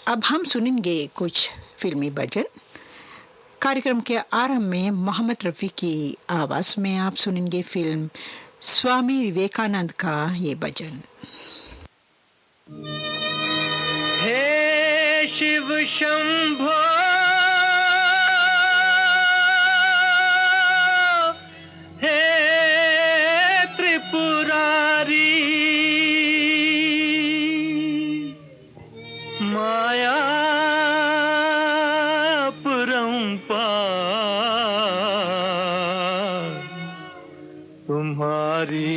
अब हम सुनेंगे कुछ फिल्मी भजन। कार्यक्रम के आरंभ में मोहम्मद रफ़ी की आवाज़ में आप सुनेंगे फिल्म स्वामी विवेकानंद का ये भजन। हे शिव शंभो हे त्रिपुरारी माया तुम्हारी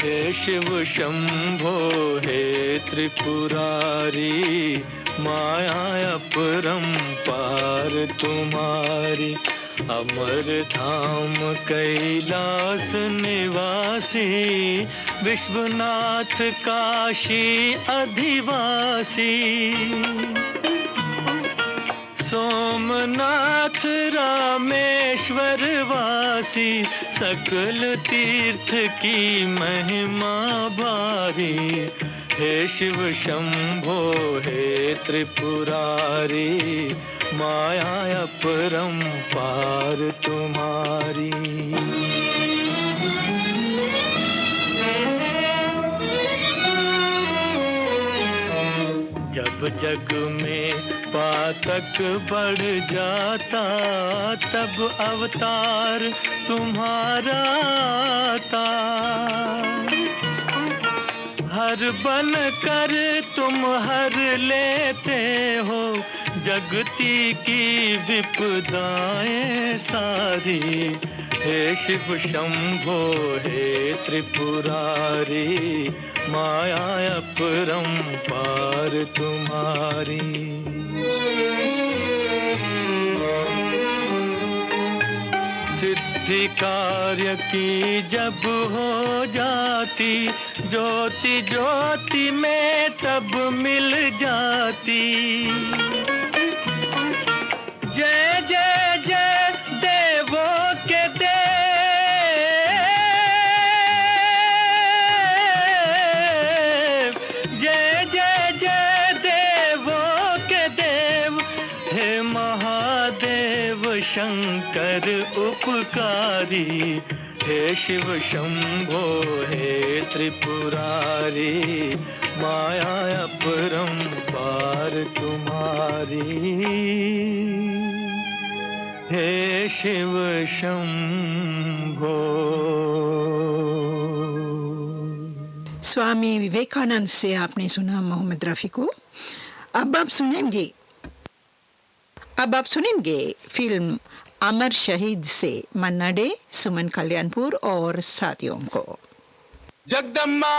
हे शिव शंभो हे त्रिपुरारी माया अपरंपार तुम्हारी अमर धाम कैलास निवासी विश्वनाथ काशी अधिवासी सोमनाथ रामेश्वर वासी सकल तीर्थ की महिमा भारी हे शिव शंभो हे त्रिपुरारी माया अपरंपार तुम्हारी जब जग में पातक बढ़ जाता तब अवतार तुम्हारा आता हर बन कर तुम हर लेते हो जगती की विपदाएं सारी हे शिव शंभो हे त्रिपुरारी माया अपरंपार तुम्हारी सिद्धि कार्य की जब हो जाती ज्योति ज्योति में तब मिल जाती जय जय जय देवों के देव जय जय जय देवों के देव हे महादेव शंकर उपकारी हे शिव शंभो हे त्रिपुरारी माया अपरंपार तुम्हारी हे शिव शंभो। स्वामी विवेकानंद से आपने सुना मोहम्मद रफ़ी को। अब आप सुनेंगे फिल्म अमर शहीद से मन्ना डे, सुमन कल्याणपुर और साथियों को। जगदम्बा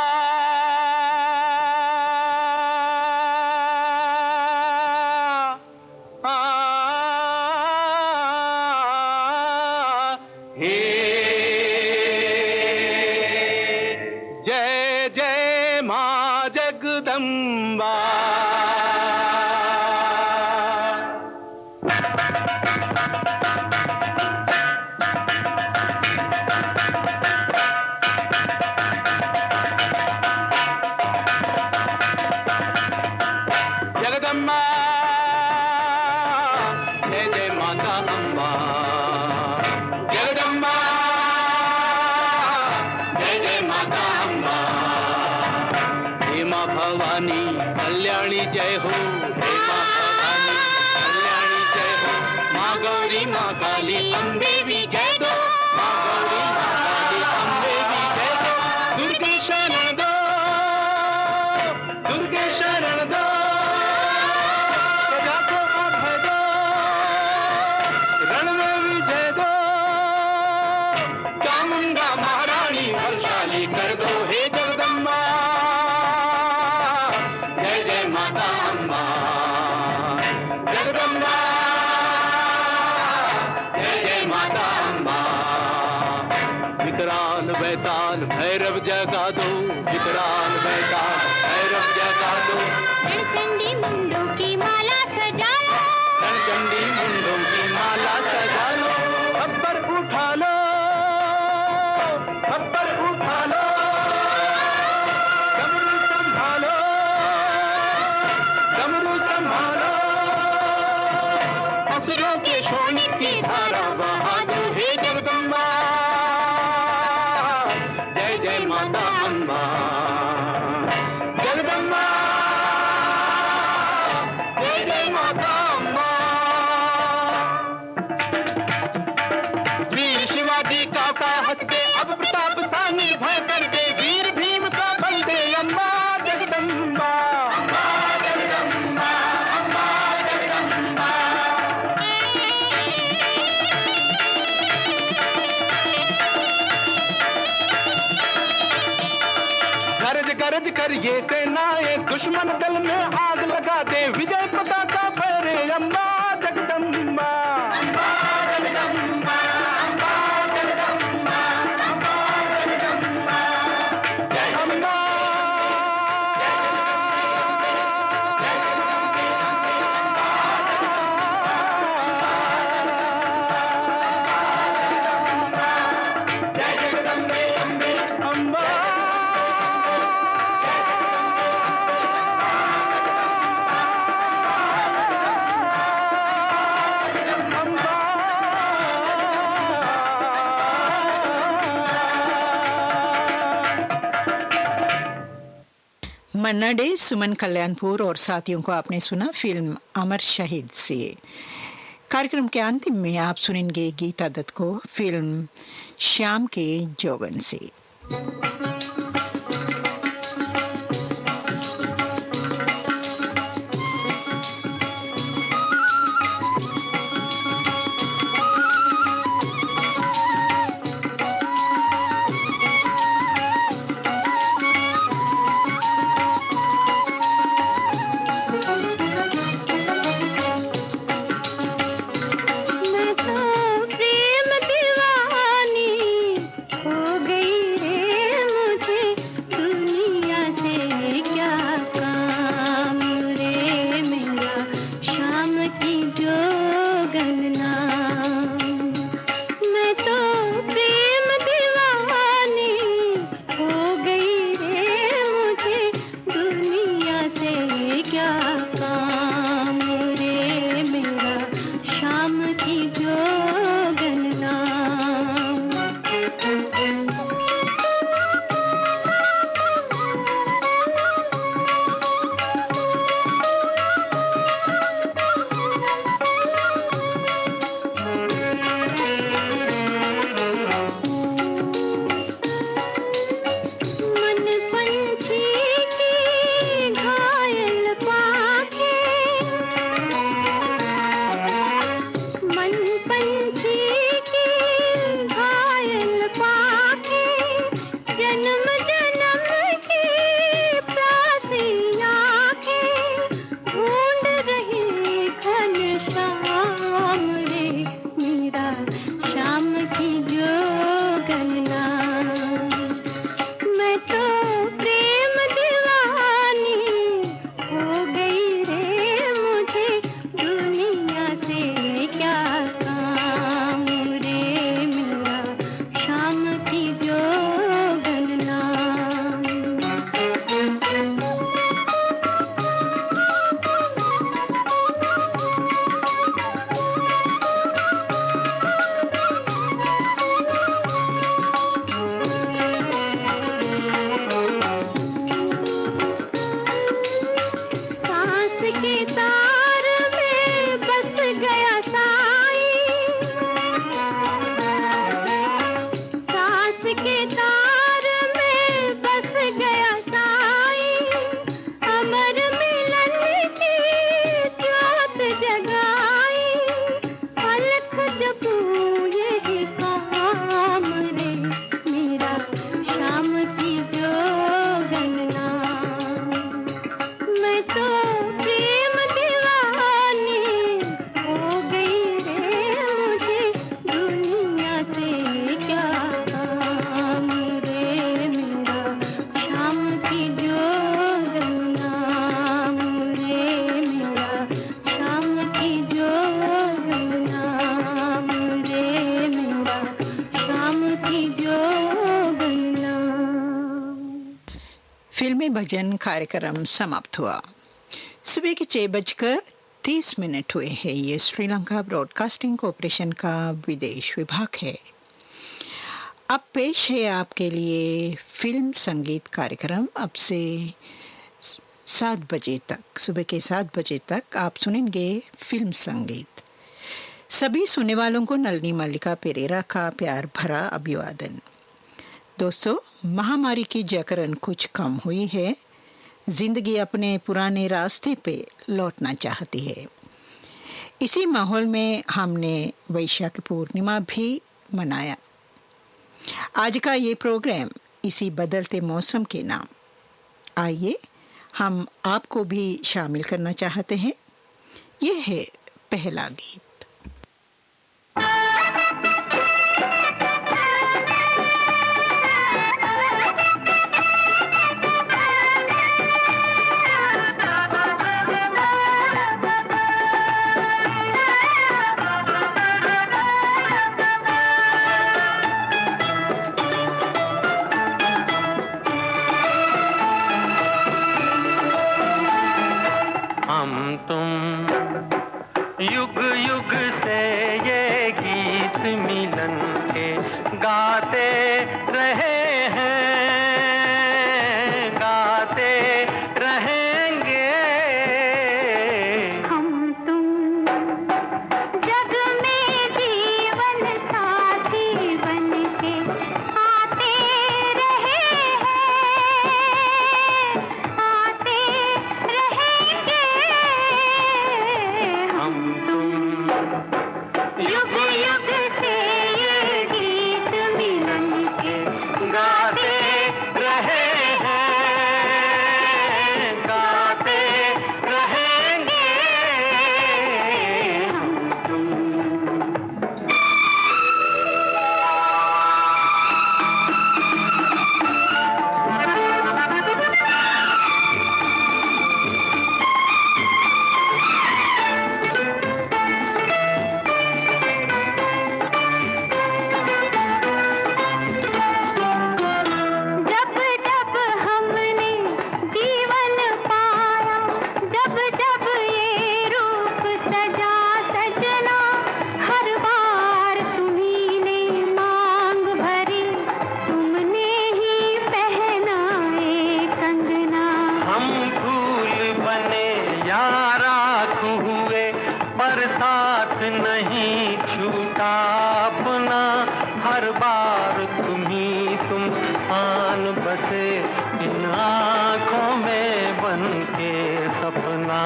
हे जय जय मां जगदम्बा कल्याणी जय हो हे मां भवानी कल्याणी जय हो मां गौरी मां काली अम्बे भी जय दो मां गौरी मां काली अम्बे भी जय दो दुर्गे शरण दो दुर्गे शरण दो प्रजा को अभय दो रण में विजय दो चामुंडा महारानी बलशाली कर दो हे जगदम्बा विकराल बैताल भैरव जगा दो विकराल बैताल भैरव जगा दो रणचंडी मुंडों की माला सजा लो असुरों के शोणित की धारा बहा दो हे जगदम्बा। जय जय माता अम्बा जगदम्बा, जय जय माता अम्बा। वीर शिवाजी का हंस दे, अब प्रताप सा निर्भय कर दे, वीर भीम का बल दे अम्बा जगदम्बा। अम्बा जगदम्बा, अम्बा जगदम्बा। गरज गरज कर ये सेनाएं दुश्मन दल में आग लगा दे, विजय पताका फहरे अम्बा जगदम्बा। अम्बा जगदम्बा, अम्बा जगदम्बा, अम्बा जगदम्बा। जय अम्बा, जय जगदम्बे अम्बे अम्बा। मन्ना डे, सुमन कल्याणपुर और साथियों को आपने सुना फिल्म अमर शहीद से। कार्यक्रम के अंतिम में आप सुनेंगे गीता दत्त को फिल्म श्याम के जोगन से। फिल्मी भजन कार्यक्रम समाप्त हुआ। सुबह के 6:30 30 मिनट हुए हैं। ये श्रीलंका ब्रॉडकास्टिंग कॉरपोरेशन का विदेश विभाग है। अब पेश है आपके लिए फिल्म संगीत कार्यक्रम। अब से 7 बजे तक, सुबह के 7 बजे तक आप सुनेंगे फिल्म संगीत। सभी सुनने वालों को नलिनी मल्लिका पेरेरा का प्यार भरा अभिवादन। दोस्तों, महामारी की जकड़न कुछ कम हुई है। जिंदगी अपने पुराने रास्ते पे लौटना चाहती है। इसी माहौल में हमने वैशाख पूर्णिमा भी मनाया। आज का ये प्रोग्राम इसी बदलते मौसम के नाम। आइए हम आपको भी शामिल करना चाहते हैं। ये है पहला गीत। हम तुम युग युग से ये गीत मिलन के गाते रहे हैं, गाते रहेंगे। हम तुम जग में जीवन साथी बनके आते रहे हैं, आते रहेंगे। हम तुम युग युग से ये गीत मिलन के गाते रहे हैं, गाते रहेंगे। हम तुम जब जब हमने जीवन पाया, जब जब ये रूप सजा सजना, हर बार तुम्ही ने मांग भरी, तुमने ही पहनाए कंगना। हम फूल बने या राख हुए, पर साथ नहीं छूटा अपना। हर बार तुम्ही तुम आन बसे इन आँखों में बन के सपना।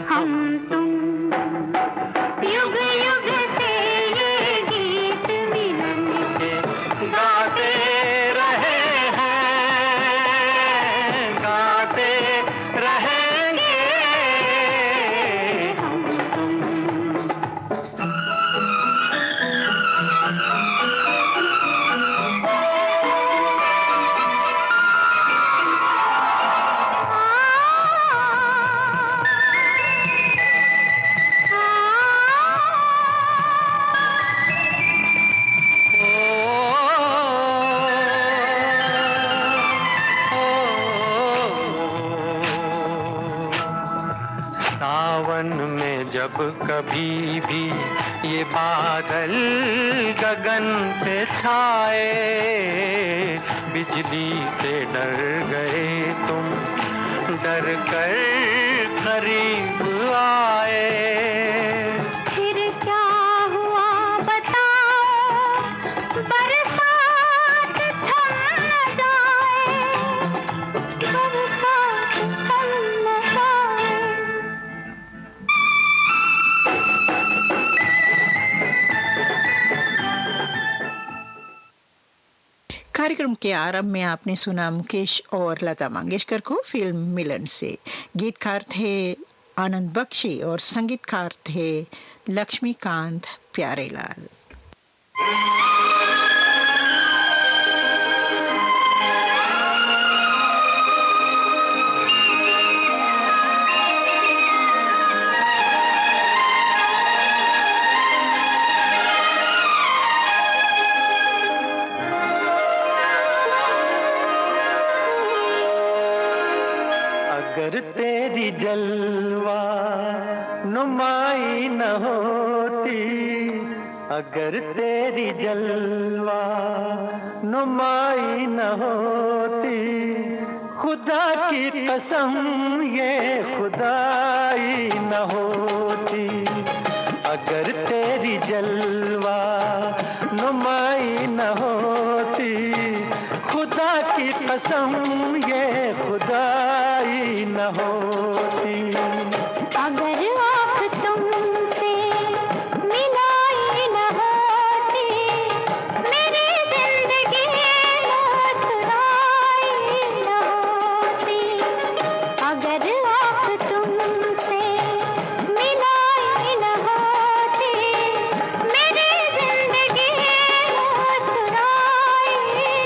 हम तुम युग युग से ये गीत मिलन के गाते रहे हैं, गाते रहेंगे। हम तुम सावन में जब कभी भी ये बादल गगन पे छाए, बिजली से डर गए तुम, डर कर करीब आए। फिर क्या हुआ बताओ, बरसात थम न जाए, बरसात थम न जाए। कार्यक्रम के आरंभ में आपने सुना मुकेश और लता मंगेशकर को फिल्म मिलन से। गीतकार थे आनंद बख्शी और संगीतकार थे लक्ष्मीकांत प्यारेलाल। अगर तेरी जलवा नुमाई न होती, अगर तेरी जलवा नुमाई न होती, खुदा की कसम ये खुदाई न होती। अगर तेरी जलवा नुमाई न होती, खुदा की कसम ये खुदाई न होती। अगर आँख तुमसे मिलाई न होती, मेरी जिंदगी मुस्कुराई न होती। अगर आँख तुमसे मिलाई न होती, मेरी जिंदगी मुस्कुराई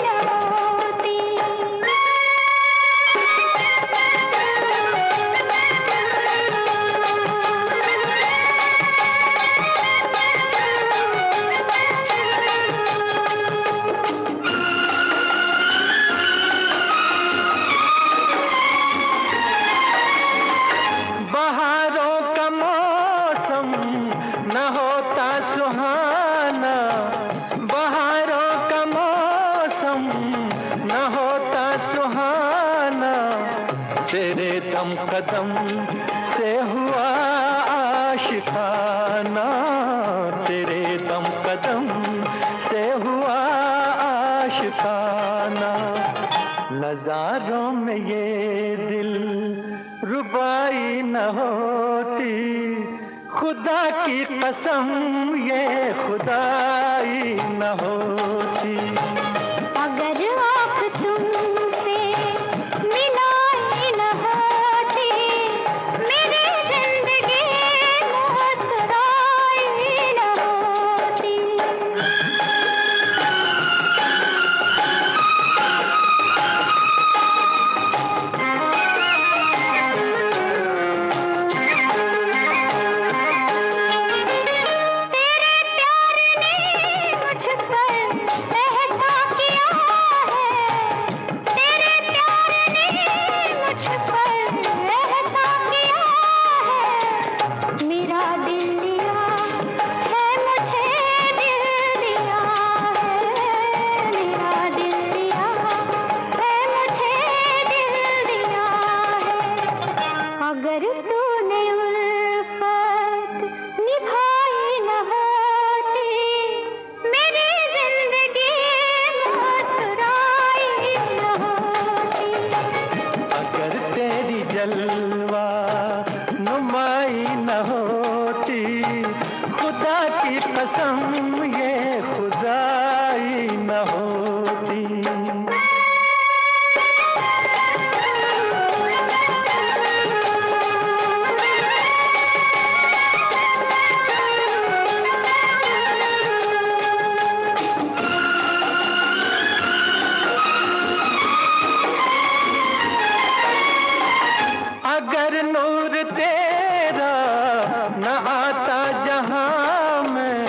न होती। बहारों का मौसम न होता सुहाना, बहारों का मौसम न होता सुहाना, तेरे दम कदम से हुआ आशिकाना, तेरे दम कदम से हुआ आशिकाना। नजारों में ये दिल रुबाई न होती, खुदा की कसम ये खुदाई न होती। अगर आँख तुमसे मिलाई न होती, मेरी जिंदगी मुस्कुराई न होती। तेरे प्यार ने मुझ पर एहसा किया है, तेरे प्यार ने मुझ पर एहसा किया है। मेरा दिल दिया है मुझे, दिल दिया है। मेरा दिल दिया है मुझे, दिल दिया है। अगर तूने उल्फत निभाई न होती, मेरी जिंदगी मुस्कुराई न होती। अगर तेरी जलवा नुमाई न होती, खुदा की कसम ये खुदाई न होती। अगर नूर तेरा न आता जहां में,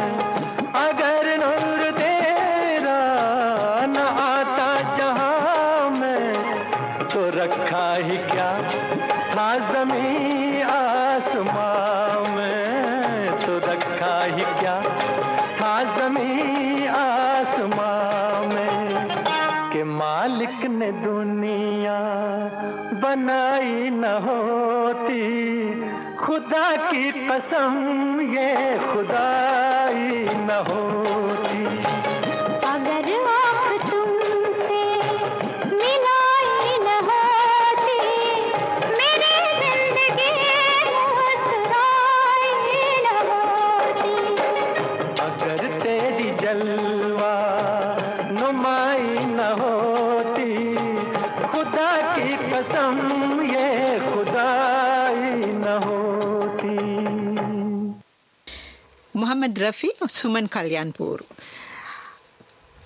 अगर नूर तेरा न आता जहां में, तो रखा ही क्या था ज़मीं आसमां में, तो रखा ही क्या था ज़मीं आसमां में। कि मालिक ने दुनिया बनाई न होती, खुदा की कसम ये खुदाई न होती। अगर आँख तुमसे मिलाई न होती, मेरी जिंदगी मुस्कुराई न होती। अगर तेरी जलवा नुमाई न होती, खुदा की कसम ये खुदाई न होती। मोहम्मद रफ़ी और सुमन कल्याणपुर,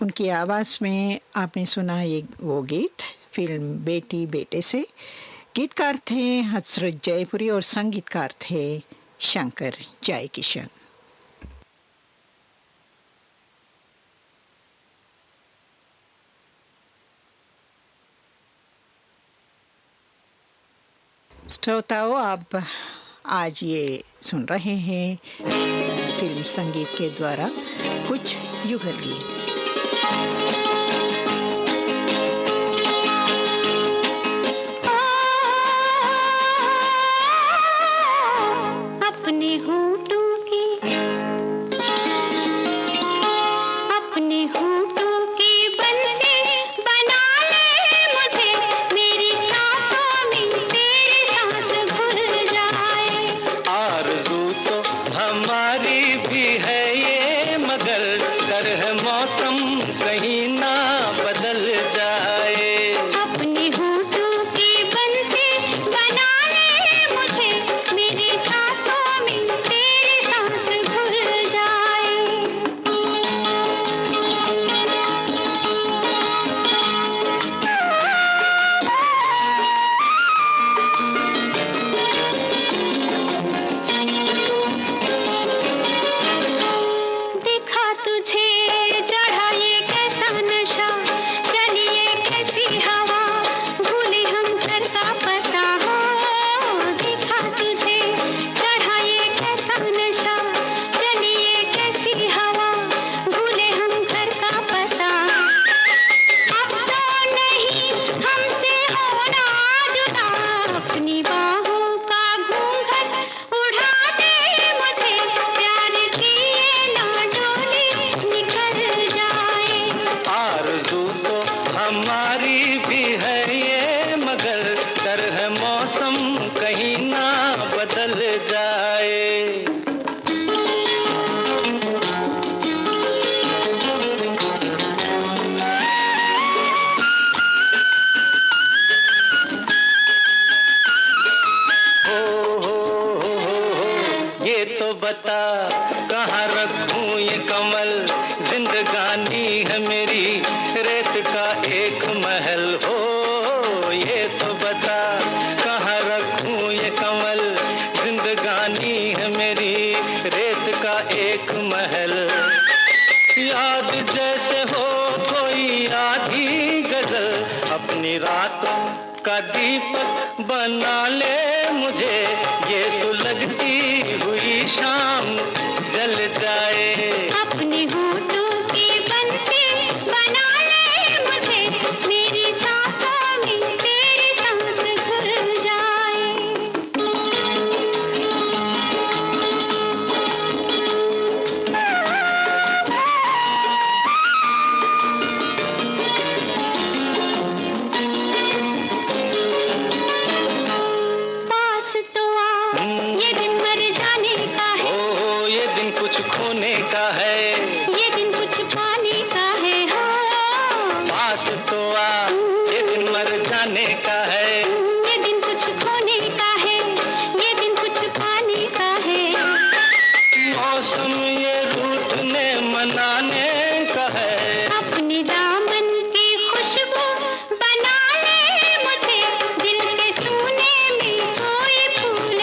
उनकी आवाज़ में आपने सुना ये वो गीत फिल्म बेटी बेटे से। गीतकार थे हसरत जयपुरी और संगीतकार थे शंकर जयकिशन। श्रोताओं, आप आज ये सुन रहे हैं फिल्म संगीत के द्वारा कुछ युगल गीत। अपने होठों की अपने होठों की बंसी बना ले मुझे, मेरी सांसों में तेरी सांस घुल जाए। आरज़ू तो हमारी भी है ये, मगर कर है मौसम कहीं ना बदल जाए। अपने होठों की बंसी बना ले मुझे, मेरी सांसों में तेरी सांस घुल जाए। देखा तुझे चढ़ा ये कैसा नशा, चलिए कैसी हवा, भूले हम घर का पता हो। देखा तुझे चढ़ा ये कैसा नशा, चलिए कैसी हवा, भूले हम घर का पता। अब तो नहीं हमसे होना जुदा, अपनी बाहों का घूंघट उड़ा दे मुझे, प्यार की ये ना डोली निकल जाए। आरज़ू तो हमारी भी है ये, मगर कर है मौसम कहीं ना बदल जाए। ये तो बता कहाँ रखूं ये कमल, जिंदगानी है मेरी रेत का एक महल हो। ये तो बता कहाँ रखूं ये कमल, जिंदगानी है मेरी रेत का एक महल। याद जैसे हो कोई आधी गजल, अपनी रातों का दीपक बना ले मुझे, ये सुलगती हुई शाम जल जाए। अपने होठों की बंसी बना ले मुझे, मेरी सांसों में तेरी सांस घुल जाए। पास तो आ, ये दिन मर जाने का है, ओ ये दिन कुछ खोने का है, ये दिन कुछ पाने का है। हाँ, पास तो आ ये दिन मर जाने का है। ये दिन कुछ खोने का है, ये दिन कुछ पाने का है। मौसम ये रूठने मनाने का है। अपने दामन की खुशबू बना ले मुझे, दिल के सूने में कोई फूल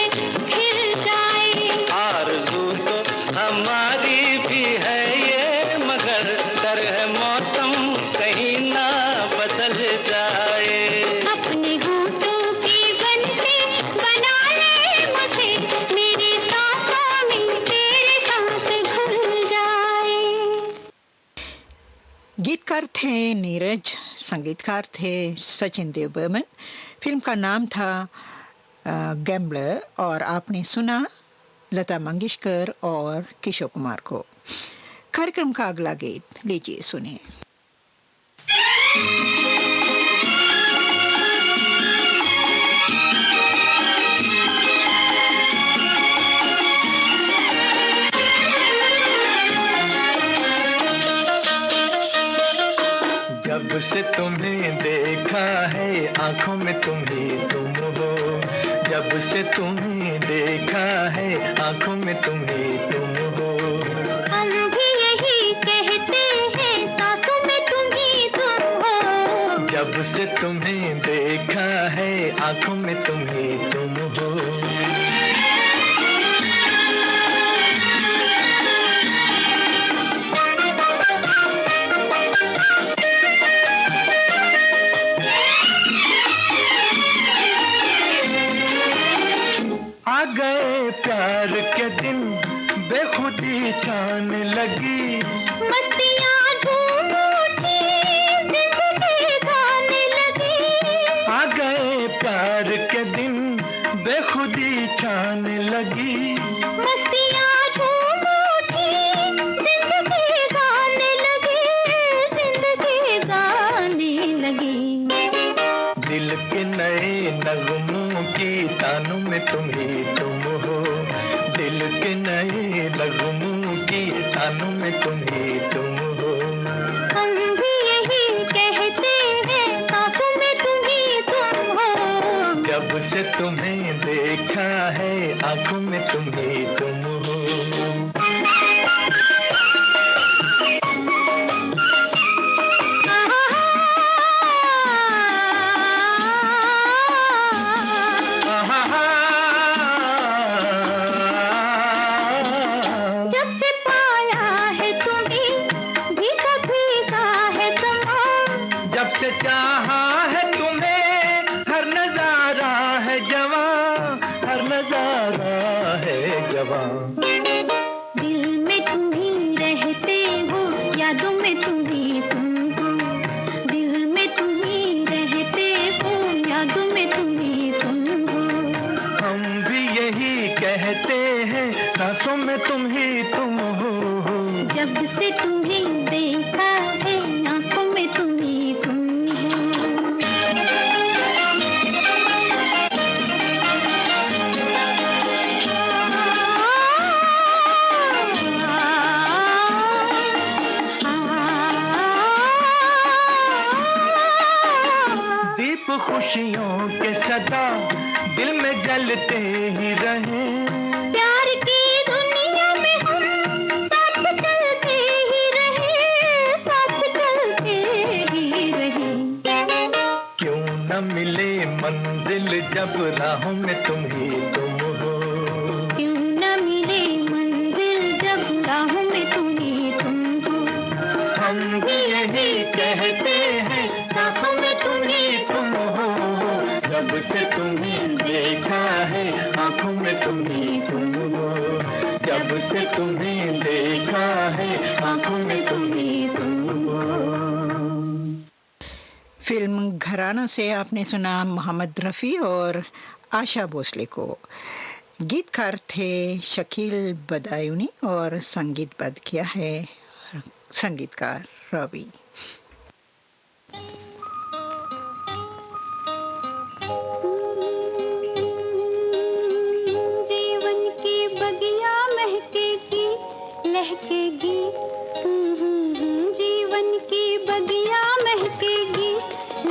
खिल जाए। आरज़ू तो हमारी भी है ये, मगर कर है मौसम कहीं ना बदल जाए। अपने होठों की बंसी बना ले मुझे, मेरी सांसों में तेरी सांस घुल जाए। गीतकार थे नीरज, संगीतकार थे सचिन देव बर्मन। फिल्म का नाम था गैम्बलर और आपने सुना लता मंगेशकर और किशोर कुमार को। कार्यक्रम का अगला गीत लीजिए सुनिए। जब से तुम्हें देखा है आंखों में तुम ही तुम हो, जब से तुम्हें देखा है आंखों में तुम ही तुम हो। हम भी यही कहते हैं, सांसों में तुम ही तुम हो। जब से तुम्हें देखा है आंखों में तुम ही तुम हो। आ गए प्यार के दिन, बेखुदी छान लगी, मस्तियाँ झूम उठी, जिंदगी गाने लगी। आ गए प्यार के दिन, बेखुदी छान लगी, मस्तियाँ झूम उठी, जिंदगी गाने लगी, जिंदगी गाने लगी। दिल के नए नगमों की तानों में तुम ही तुम हो, दिल के नए नगमों की तानों में तुम ही तुम हो। हम भी यही कहते हैं, सांसों में तुम ही तुम हो। जब से तुम्हें देखा है, आंखों में तुम ही तुम हो। जब से पाया है तुम्हें, भीगा भीगा है समा। जब से चाहा है तुम्हें, हर नजारा है जवां, हर नजारा है जवां। दिल में तुम ही रहते हो, यादों में तुम ही तुम हो। दिल में तुम ही रहते हो, यादों में तुम ही तुम हो। हम भी यही कहते हैं, सांसों में तुम ही तुम हो। जब से तुम्हें देखा है, आंखों में तुम ही तुम हो। दीप खुशियों के सदा दिल में जलते ही रहे, प्यार की दुनिया में हम साथ चलते ही रहे, साथ चलते ही रहे। क्यों न मिले मंजिल जब राहों में तुम ही तुम हो। क्यों न मिले मंजिल जब राहों में तुम ही तुम हो। हम भी यही कहते हैं, सांसों में तुम ही तुम हो। जब से तुम्हें देखा है, आंखों में तुम ही तुम हो। जब से तुम्हें देखा है, आंखों में तुम ही तुम हो। फिल्म घराना से आपने सुना मोहम्मद रफ़ी और आशा भोसले को। गीतकार थे शकील बदायूनी और संगीतबद्ध किया है संगीतकार रवि। जीवन की बगिया महकेगी, लहकेगी। जीवन की बगिया महकेगी,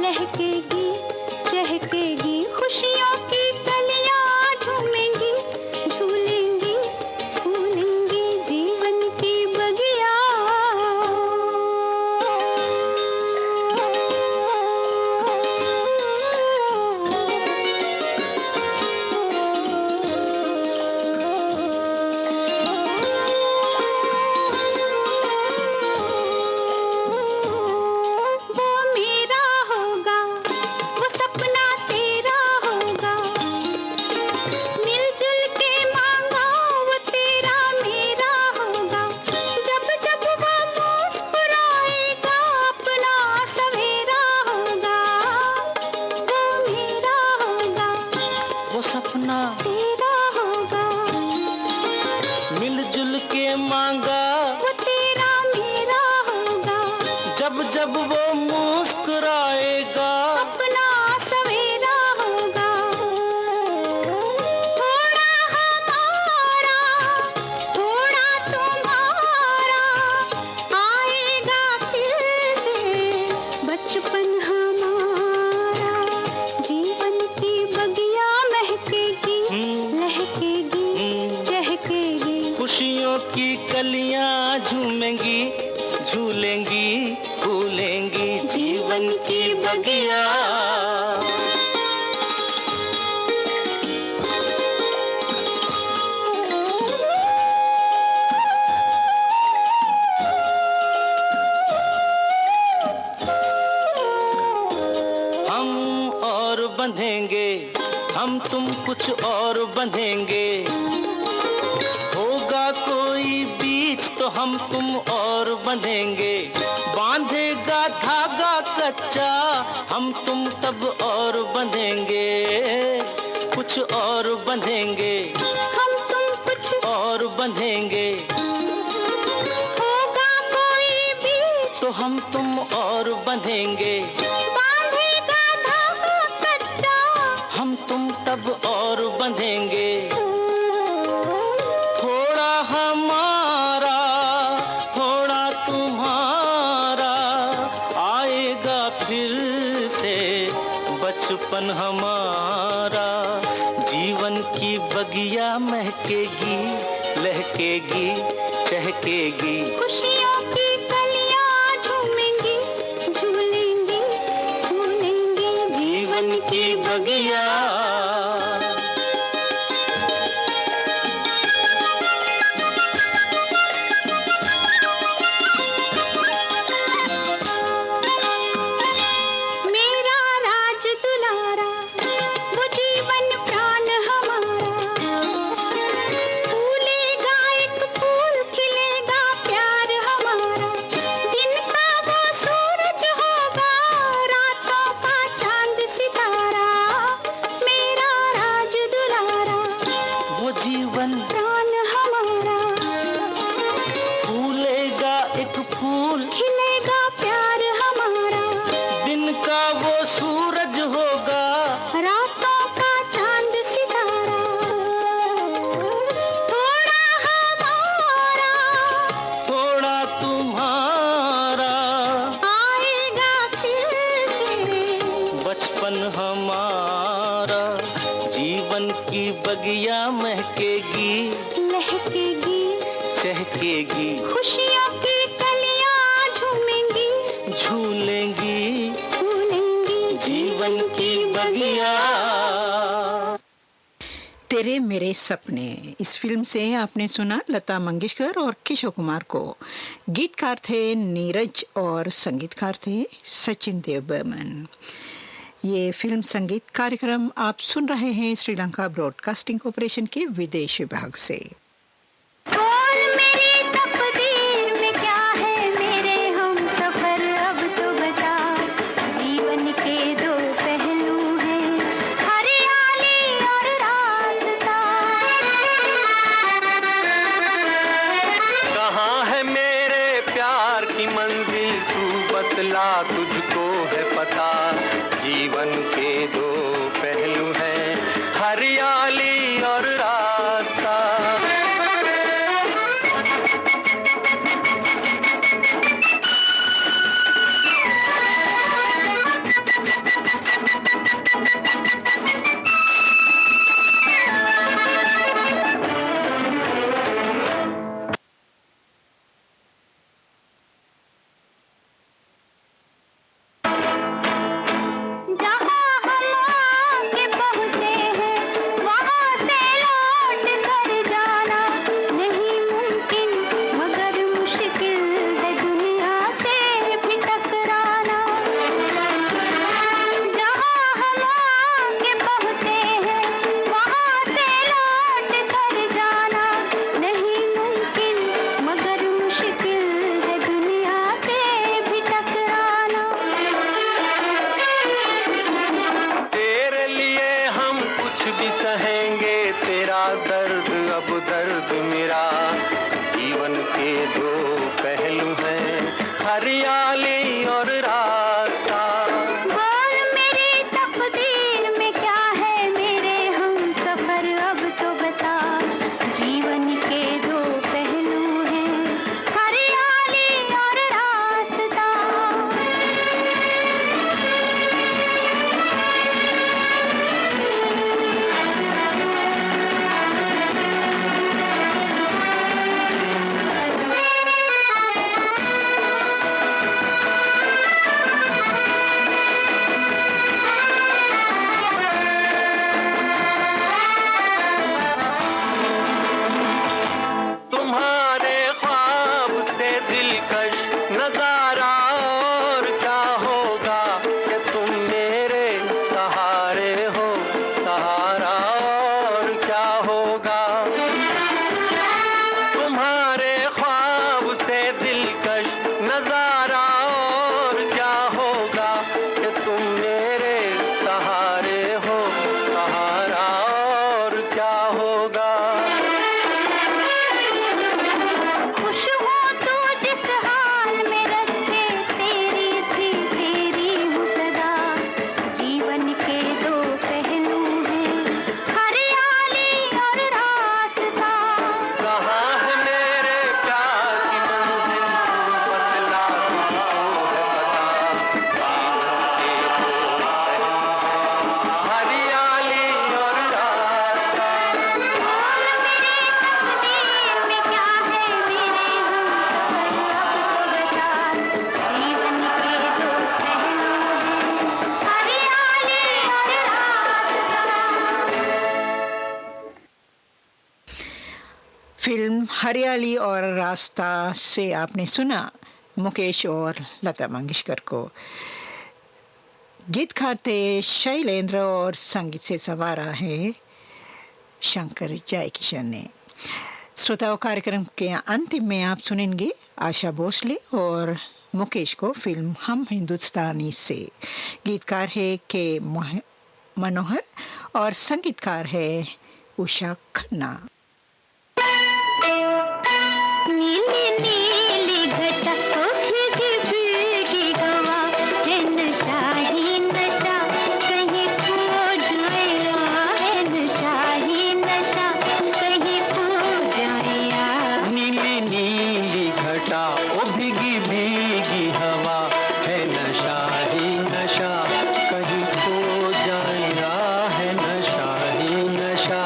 लहकेगी, चहकेगी। खुशियों की कलियां झूमेंगी, झूलेंगी, फूलेंगी। जीवन की बगिया। वो मेरा होगा, वो सपना तेरा होगा। मिलजुल के मांगा, वो तेरा मेरा होगा। जब जब वो मुस्कुराएगा, अपना सवेरा होगा। वो मेरा होगा, वो सपना तेरा होगा। मिलजुल के मांगा, वो तेरा मेरा होगा। जब जब वो मुस्कुराएगा, अपना सवेरा होगा। थोड़ा हमारा, थोड़ा तुम्हारा, आएगा फिर से बचपन हमारा। जीवन की बगिया महकेगी, लहकेगी, चहकेगी। खुशियों की कलियां झूमेंगी, झूलेंगी, फूलेंगी। जीवन की बगिया। हम और बंधेंगे, हम तुम हम कुछ और बंधेंगे, होगा कोई बीच तो हम तुम और बंधेंगे, बांधेगा धागा कच्चा हम तुम तब और बंधेंगे, कुछ और बंधेंगे, हम तुम कुछ और बंधेंगे, होगा कोई बीच तो हम तुम और बंधेंगे, बांधेगा धागा कच्चा हम तुम तब और बंधेंगे, थोड़ा हमारा थोड़ा तुम्हारा, आएगा फिर से बचपन हमारा, जीवन की बगिया महकेगी, लहकेगी, चहकेगी, खुशियों की कलियां झूमेंगी, झूलेंगी, झूलेंगी, जीवन की बगिया। मेरा राज दुलारा, वो जीवन प्राण हमारा, फूलेगा एक फूल, खिलेगा प्यार हमारा, दिन का वो सूरज होगा, रातों का चांद सितारा, मेरा राज दुलारा, वो जीवन प्राण हमारा, फूलेगा एक फूल, खिलेगा प्यार हमारा, दिन का वो सूरज होगा, रातों का चांद सितारा, थोड़ा हमारा थोड़ा तुम्हारा, आएगा फिर से बचपन हमारा, जीवन की बगिया महकेगी, लहकेगी, चहकेगी, खुशियों की कलियां झूमेंगी, झूलेंगी, झूलेंगी, जीवन की बगिया। तेरे मेरे सपने, इस फिल्म से आपने सुना लता मंगेशकर और किशोर कुमार को। गीतकार थे नीरज और संगीतकार थे सचिन देव बर्मन। ये फिल्म संगीत कार्यक्रम आप सुन रहे हैं श्रीलंका ब्रॉडकास्टिंग कॉरपोरेशन के विदेश विभाग से। और मेरी तकदीर में क्या है मेरे हम सफर, अब तो बता, जीवन के दो पहलू हैं, हरियाली और रास्ता। कहाँ है मेरे प्यार की मंजिल, तू बतला, तुझको है पता, जीवन के दो पहलू हैं, हरियाली और रास्ता। जहाँ हम आके पहुँचे हैं, वहाँ से लौट कर जाना नहीं मुमकिन, मगर मुश्किल है दुनिया से भी टकराना। जहाँ हम आके पहुँचे हैं, वहाँ से लौट कर जाना नहीं मुमकिन, मगर मुश्किल है दुनिया से भी टकराना। तेरे लिए हम कुछ भी सहेंगे, तेरा दर्द अब दर्द मेरा, जीवन के दो पहलू हैं, हरियाली और रास्ता। बोल मेरी तकदीर में क्या है मेरे हम सफर, अब तो बता, जीवन के दो पहलू हैं, हरियाली और रास्ता। क्या होगा। खुश हो तू जिस हाल में रखे, तेरी थी तेरी हूँ सदा। जीवन के दो पहलू हैं, हरियाली और रास्ता। कहाँ है मेरे प्यार की मंजिल, बतला तुझको है पता। जीवन के दो पहलू हैं, हरियाली और रास्ता। बोल मेरी तकदीर में क्या है, मेरे हम सफर अब तो बता। जीवन के दो पहलू हैं, हरियाली और रास्ता। फिल्म हरियाली और रास्ता से आपने सुना मुकेश और लता मंगेशकर को। गीतकार थे शैलेंद्र और संगीत से संवारा है शंकर जयकिशन ने। श्रोताओं, कार्यक्रम के अंतिम में आप सुनेंगे आशा भोसले और मुकेश को फिल्म हम हिंदुस्तानी से। गीतकार है के मनोहर और संगीतकार है उषा खन्ना। नीली नीली घटा को भीगी भीगी हवा, है नशा ही नशा, कहीं खो जाया। है नशा ही नशा, कहीं खो जाया। नीली नीली घटा ओ भीगी भीगी हवा, है नशा ही नशा, कहीं खो जाया। है नशा ही नशा,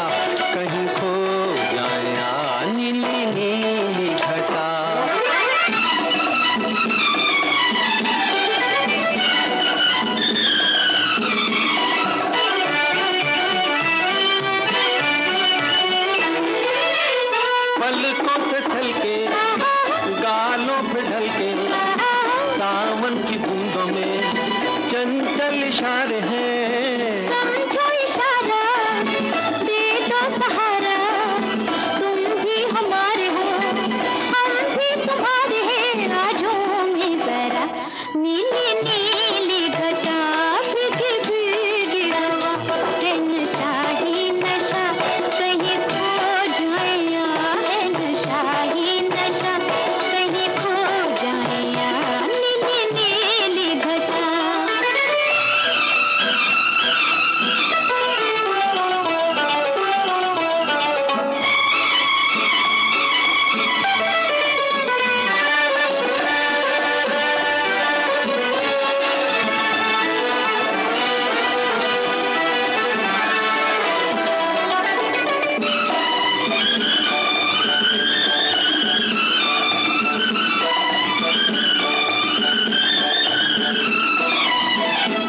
कहीं खो जाया। नीली नीली घटा। पलकों से छलके, गालों पे ढलके, सावन की बूंदों में चंचल इशारे हैं। समझो इशारा, दे दो सहारा, तुम भी हमारे हो, हम भी तुम्हारे हैं। आजो में जरा नीली नीली घटा, भीगी भीगी हवा, है नशा ही नशा, कहीं खो जाया। है नशा ही नशा, कहीं खो जाया। नीली नीली घटा।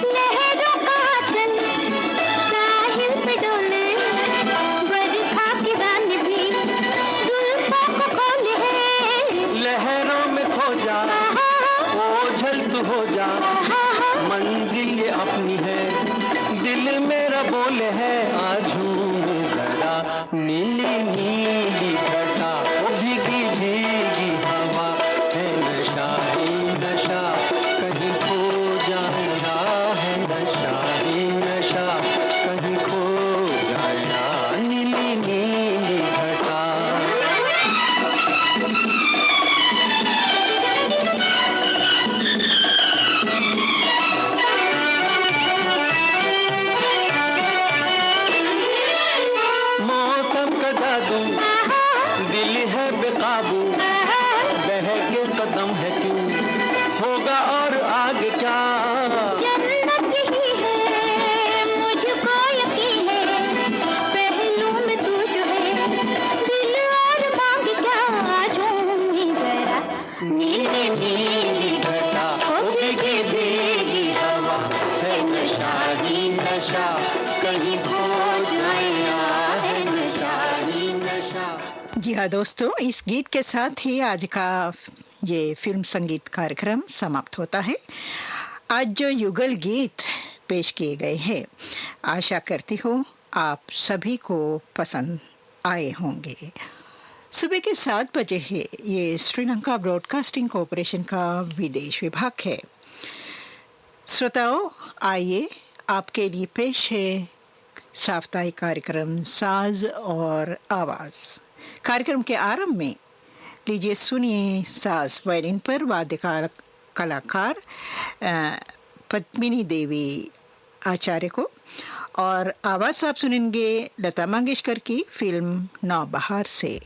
लहरों का चल साहिल पे डोले, बरखा की रानी भी जुल्फों को खोले है। लहरों में खो जा, ओझल तू हो जा, मंजिल ये अपनी है, दिल मेरा बोले है। आज झूम जरा नीली नीली घटा, ओ भीगी भीगी हवा, है नशा ही नशा, कहीं खो जाया। है नशा ही नशा, कहीं खो जाया। नीली नीली घटा। मौसम का जादू, दिल है बेकाबू, बहके कदम है क्यों, होगा और आगे क्या। जन्नत ही है मुझको यकीन है, पहलू में तू जो है, दिल और मांग क्या। आजो में जरा नीली नीली घटा, ओ भीगी भीगी हवा, है नशा ही नशा, कहीं खो जाया। है नशा ही नशा। जी हाँ दोस्तों, इस गीत के साथ ही आज का ये फिल्म संगीत कार्यक्रम समाप्त होता है। आज जो युगल गीत पेश किए गए हैं, आशा करती हूँ आप सभी को पसंद आए होंगे। सुबह के 7 बजे है। ये श्रीलंका ब्रॉडकास्टिंग कॉरपोरेशन का विदेश विभाग है। श्रोताओं, आइए आपके लिए पेश है साप्ताहिक कार्यक्रम साज और आवाज। कार्यक्रम के आरंभ में लीजिए सुनिए साज वायलिन पर वाद्यकार कलाकार पद्मिनी देवी आचार्य को, और आवाज आप सुनेंगे लता मंगेशकर की फिल्म नौबहार से।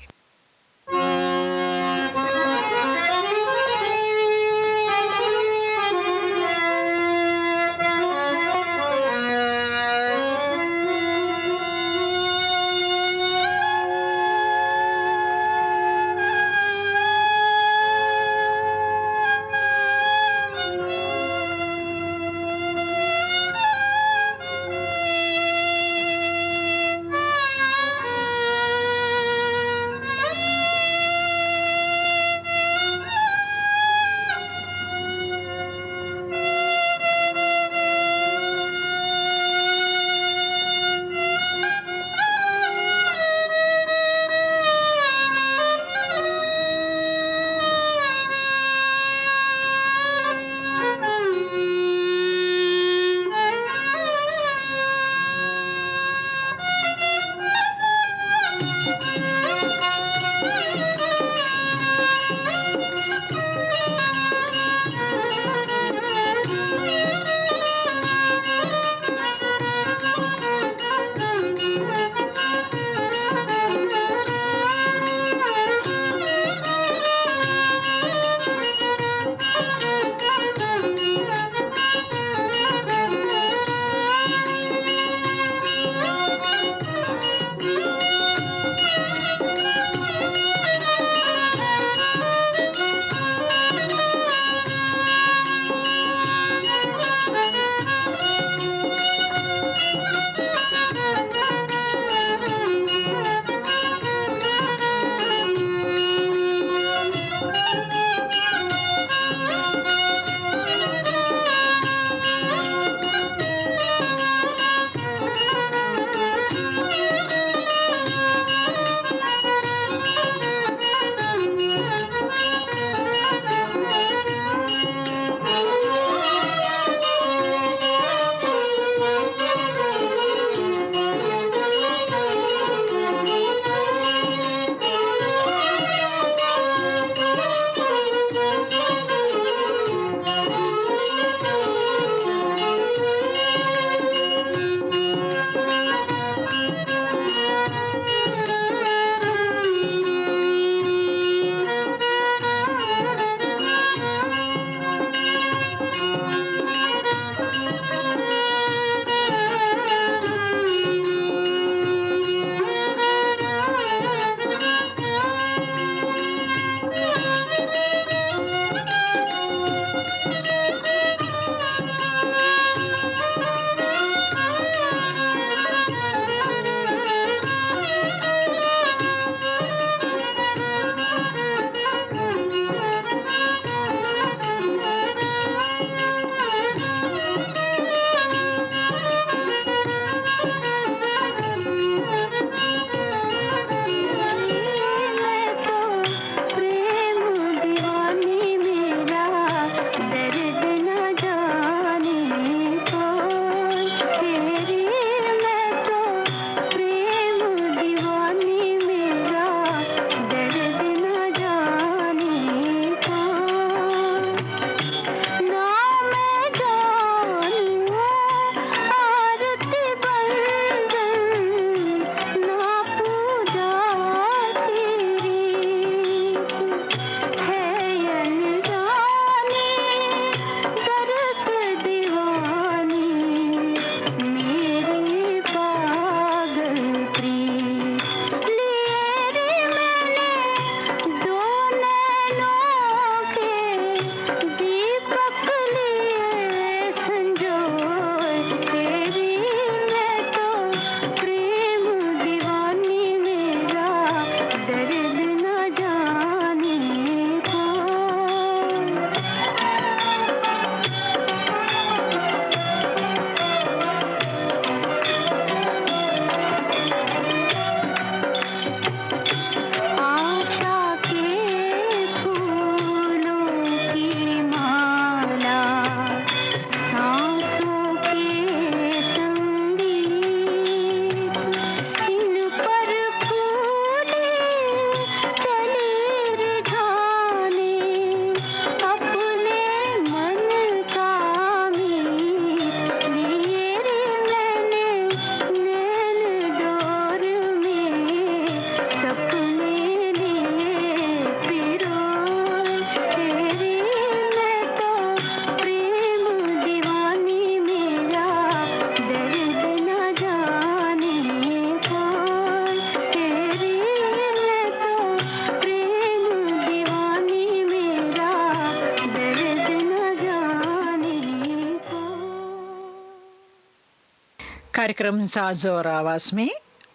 कार्यक्रम साज और आवाज में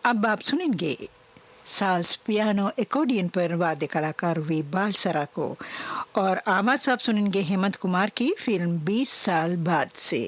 अब आप सुनेंगे साज पियानो एकोडियन पर वाद्य कलाकार वी बाल सरा को और आवाज आप सुनेंगे हेमंत कुमार की फिल्म 20 साल बाद से।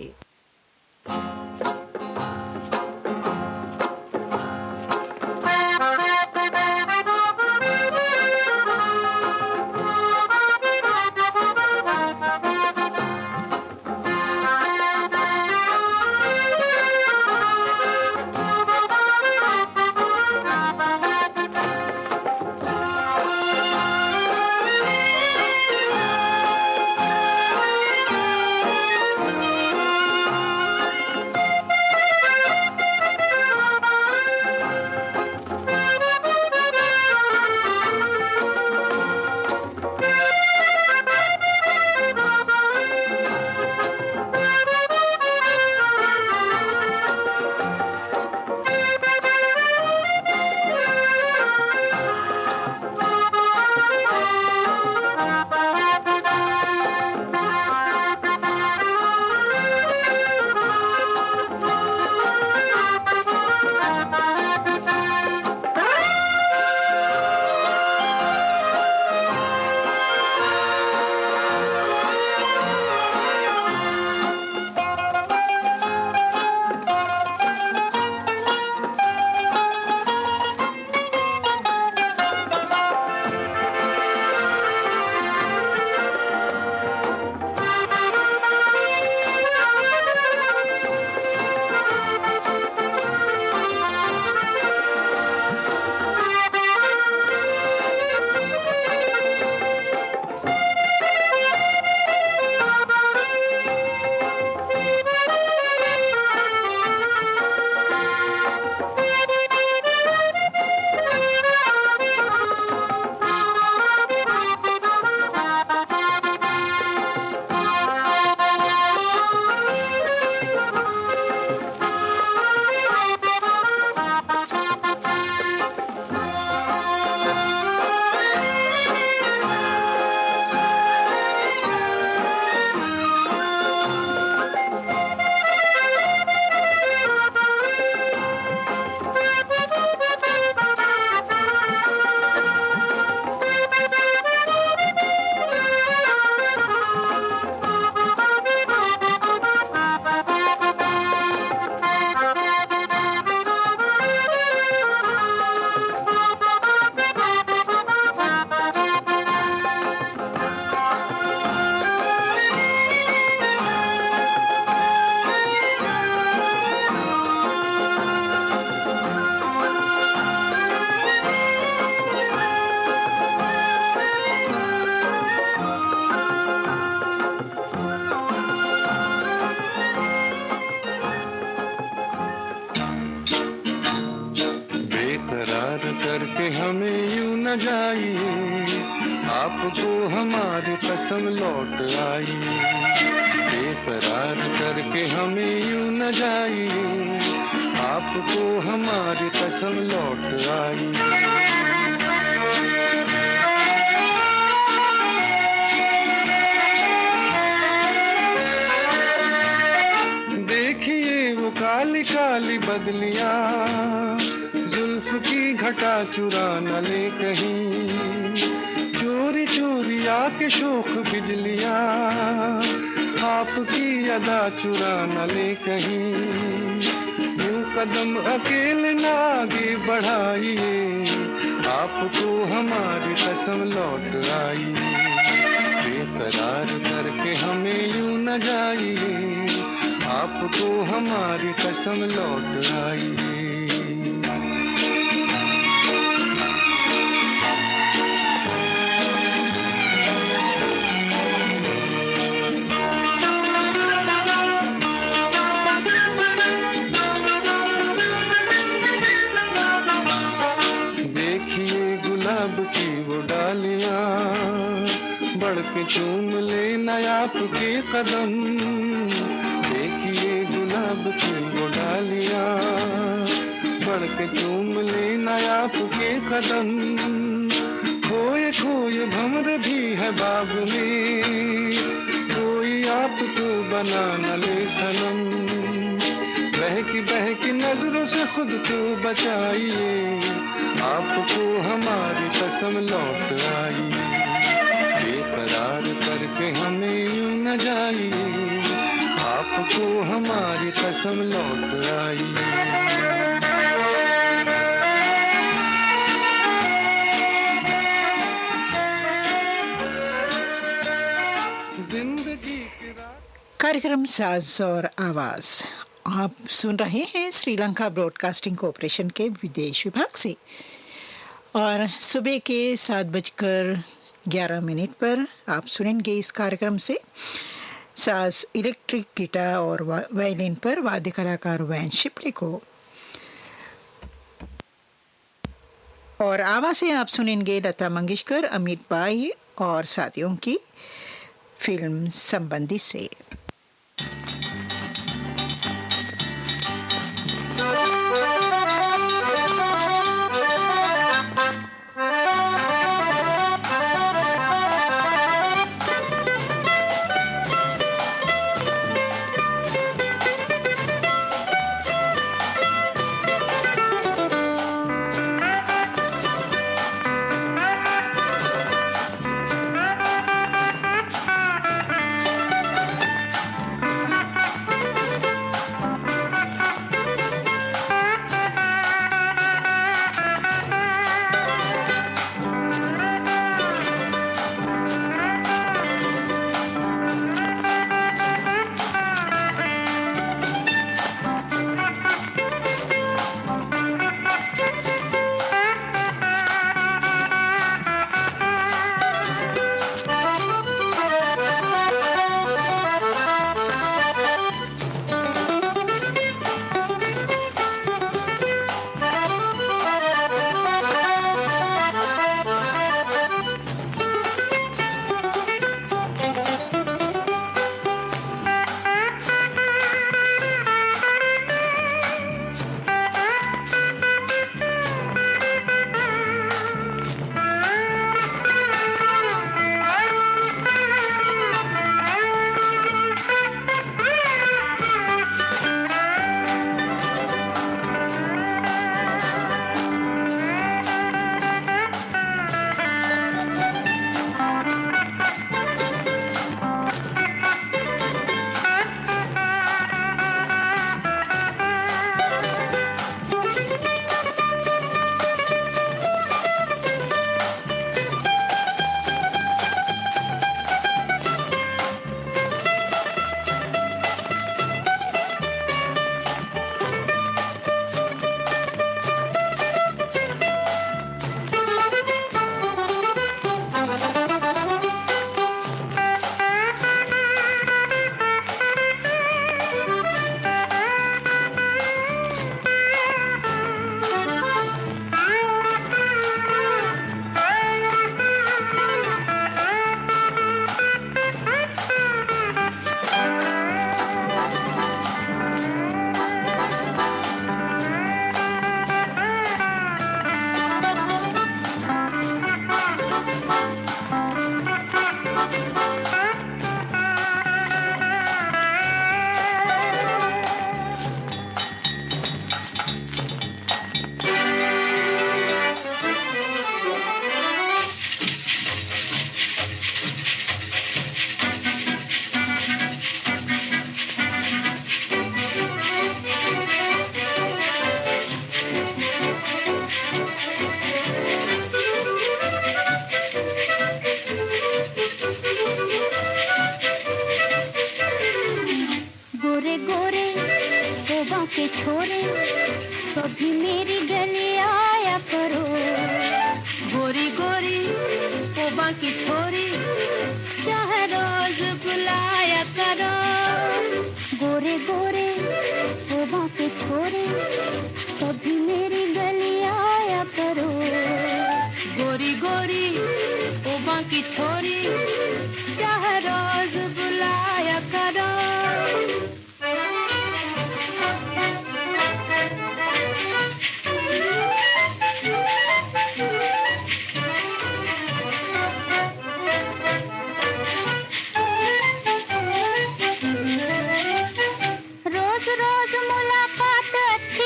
करके हमें यूं न जाइए, आपको हमारी कसम लौट आई। बेकरार करके हमें यूं न जाइए, आपको हमारी कसम लौट आई। देखिए वो काली काली बदलियां, जुल्फ की घटा चुरा न ले कहीं, चोरी चोरी आके शोख बिजलियां, आपकी अदा चुरा न ले कहीं। यूं कदम अकेले न आगे बढ़ाइए, आपको हमारी कसम लौट आई। बेकरार करके हमें यूं न जाइए, आपको हमारी कसम लौट आई। देखिए गुलाब की वो डालियां, बढ़ के चूम ले नया आपके कदम। देखिए गुलाब की वो डालियां, बढ़ के चूम ले नया आपके कदम। खोए खोए भंवर भी है बाग में, कोई आपको बना न ले सनम। बहकी बहकी नजरों से खुद को बचाइए, आपको हमारी कसम लौट आई, बेकरार करके हमें यूं न जाइए, आपको हमारी कसम लौट आई। कार्यक्रम साज और आवाज आप सुन रहे हैं श्रीलंका ब्रॉडकास्टिंग कॉरपोरेशन के विदेश विभाग से, और सुबह के 7:11 पर आप सुनेंगे इस कार्यक्रम से साज, इलेक्ट्रिक गिटार और वायलिन पर वाद्य कलाकार वैन शिपले को, और आवाज़ें आप सुनेंगे लता मंगेशकर, अमित बाई और साथियों की फिल्म संबंधी से। के छोरे कभी मेरी गली आया करो, गोरी गोरी पोबा की छोरी चाह रोज बुलाया करो, गोरे गोरे पोबा के छोरे कभी मेरी गली आया करो, गोरी गोरी पोबा की छोरी चाह रोज बुलाया करो। रोज रोज मुलाकात अच्छी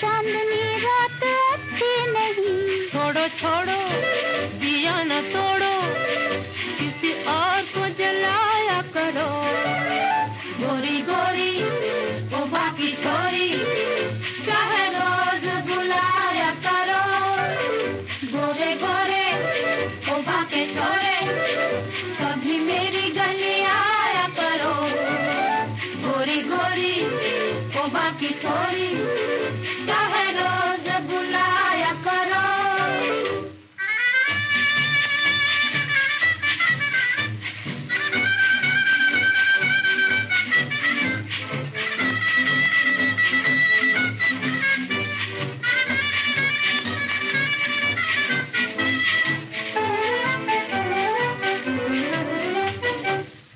चांदनी रात अच्छी नहीं। छोड़ो छोड़ो दिया न तोड़ो, किसी और को जलाया करो। गोरी गोरी वो बाकी छोरी, चाहे रोज बुलाया करो। गोरे गोरे वो बाकी छोरे, कभी मेरी गली आया करो। गोरी गोरी वो बाकी छोरी, चाहे रोज बुलाया करो।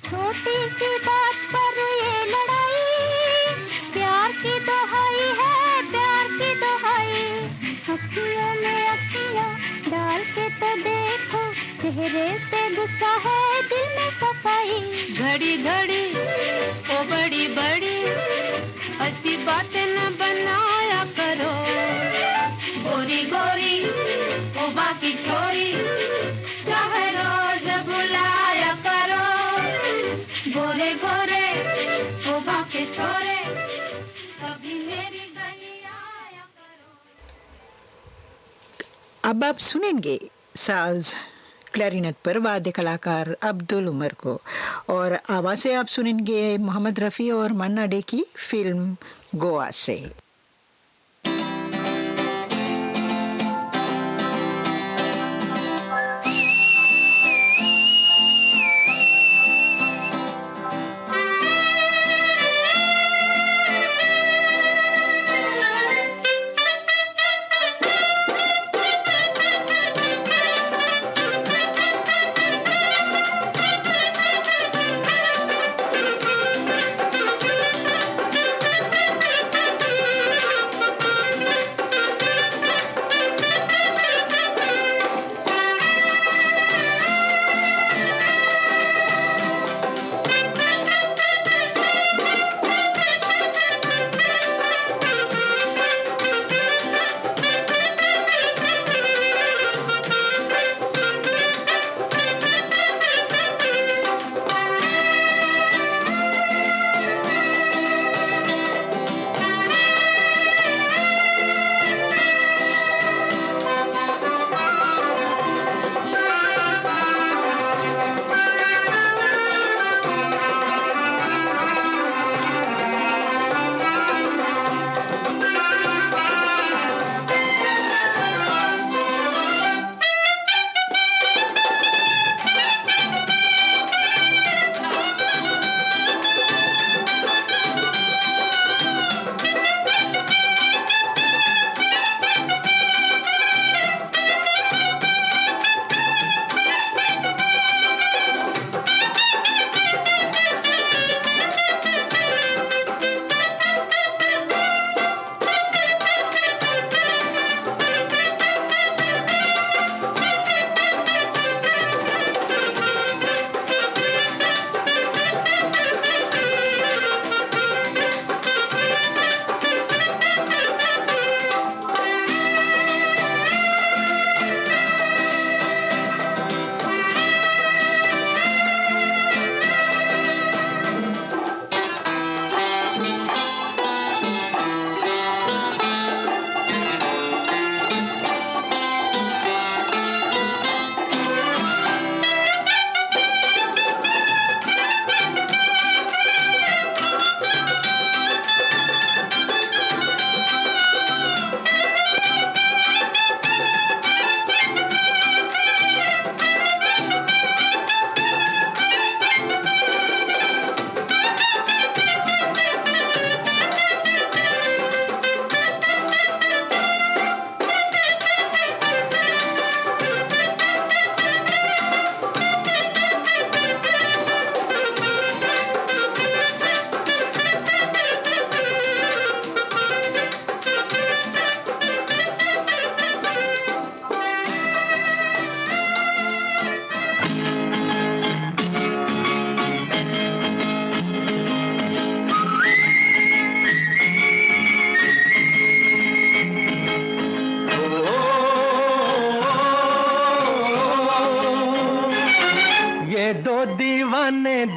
छोटी सी बात पर ये लड़ाई, प्यार की दोहाई है, प्यार की दोहाई। अखियों में अखियाँ डाल के तो देखो, चेहरे से गुस्सा है, दिल में सफाई। घड़ी घड़ी ओ बड़ी बड़ी अच्छी बातें न बनाया करो। गोरी गोरी वो बाकी छोरी, चाहे रोज बुलाया करो। गोरे गोरे वो बाकी छोरे, कभी मेरी गली आया करो। अब आप सुनेंगे साज क्लैरिनेट पर वाद्य कलाकार अब्दुल उमर को, और आवाज़ें आप सुनेंगे मोहम्मद रफ़ी और मन्ना डे की फिल्म गोवा से।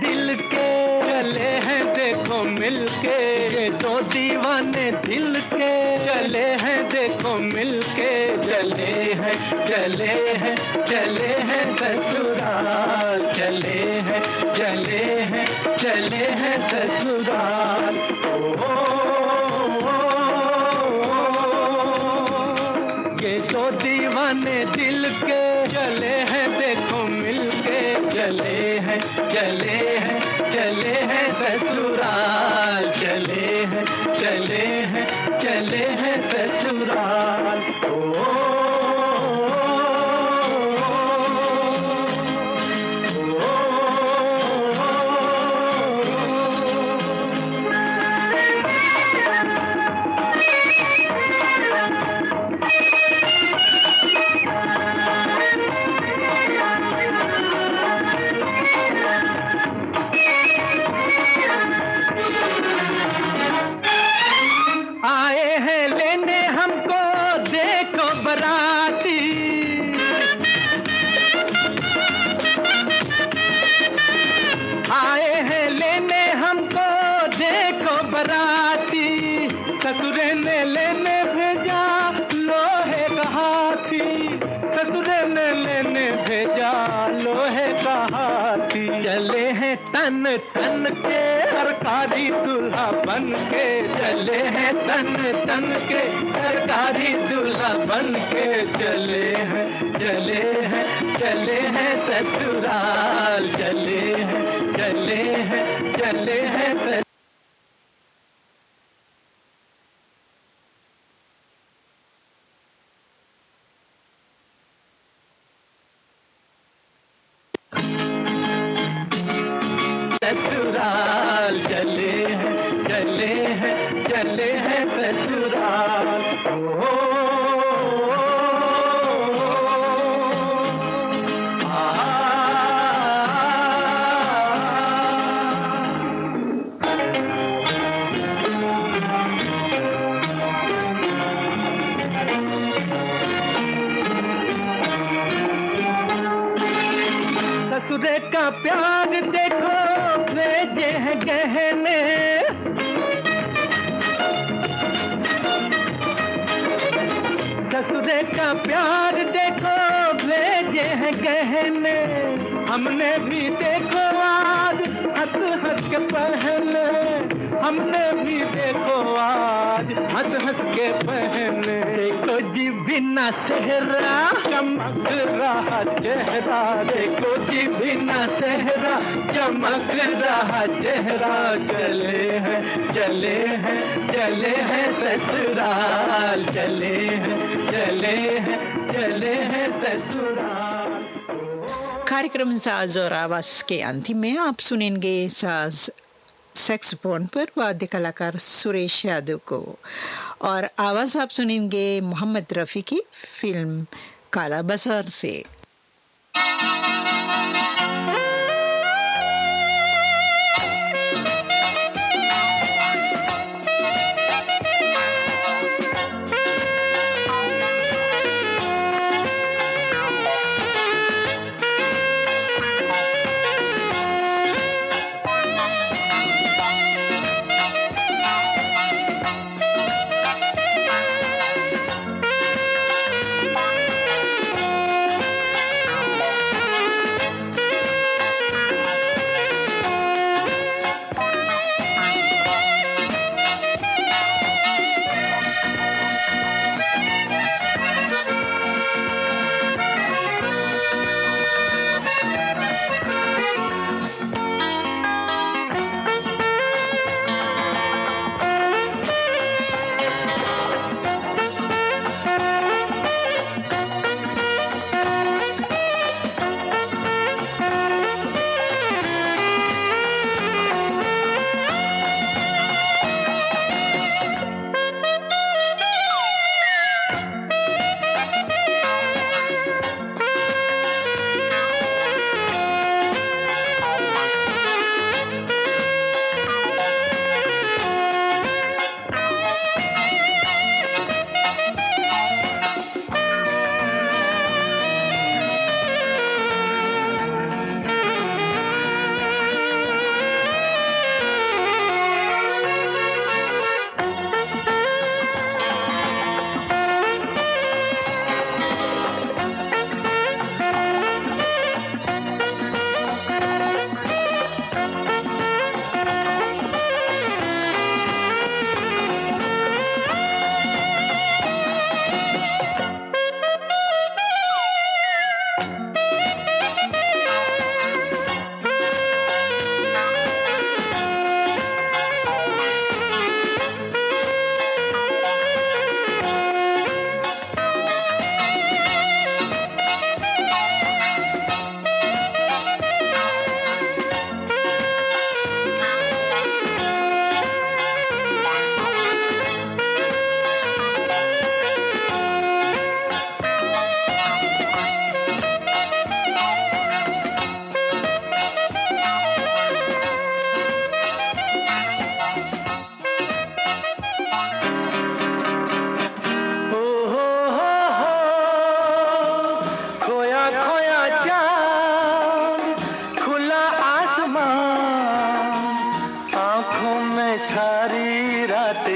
दिल के चले हैं देखो मिलके, ये दो दीवाने दिल के चले हैं देखो मिलके, चले हैं चले हैं चले हैं ससुराल, चले हैं चले हैं चले हैं ससुराल। ये दो दीवाने दिल के चले हैं देखो मिलके, चले हैं चले हैं चले हैं ससुराल, चले हैं चले हैं चले हैं ससुराल। ससुरे ने लेने भेजा लोहे का हाथी, ससुरे ने लेने भेजा लोहे का हाथी, चले हैं तन तन के सरकारी दूल्हा बन के, चले हैं तन तन के सरकारी दूल्हा बन के, चले हैं चले हैं चले हैं ससुराल, चले हैं चले हैं चले हैं। ससुराल चले हैं चले हैं चले हैं ससुराल। ससुरे का प्यार देखो भेजे हैं गहने, ससुरे का प्यार देखो भेजे हैं गहने, हमने भी देखो आज हंस हंस के पहने, हमने भी देखो आज हंस हंस के पहने, देखो जी बिना सेहरा चमक रहा चेहरा, देखो जी बिना सेहरा चमक रहा चेहरा, चले हैं चले हैं चले हैं ससुराल, चले हैं चले हैं चले हैं ससुराल। कार्यक्रम साज और आवाज के अंतिम में आप सुनेंगे साज सैक्सोफोन पर वाद्य कलाकार सुरेश यादव को, और आवाज आप सुनेंगे मोहम्मद रफ़ी की फिल्म काला बाजार से।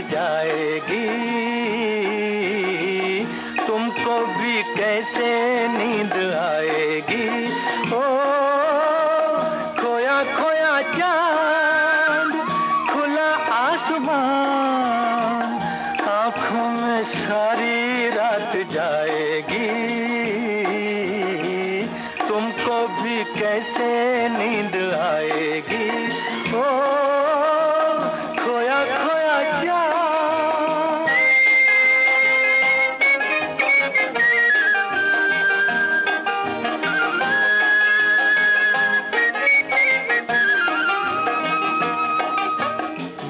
जाएगी, तुमको भी कैसे नींद आएगी। ओ खोया खोया चांद, खुला आसमान, आँखों में सारी रात जाएगी, तुमको भी कैसे नींद आएगी। ओ खोया खोया चांद।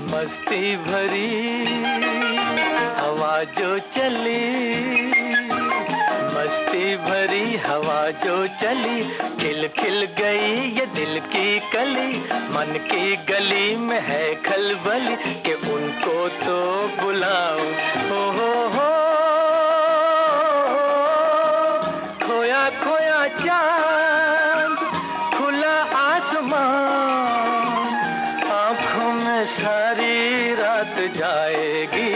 मस्ती भरी हवा जो चली, मस्ती भरी हवा जो चली, खिल खिल गई ये दिल की कली, मन की गली में है खलबली कि उनको तो बुलाऊं। हो खोया खोया चांद, खुला आसमान, आँखों में सारी रात जाएगी,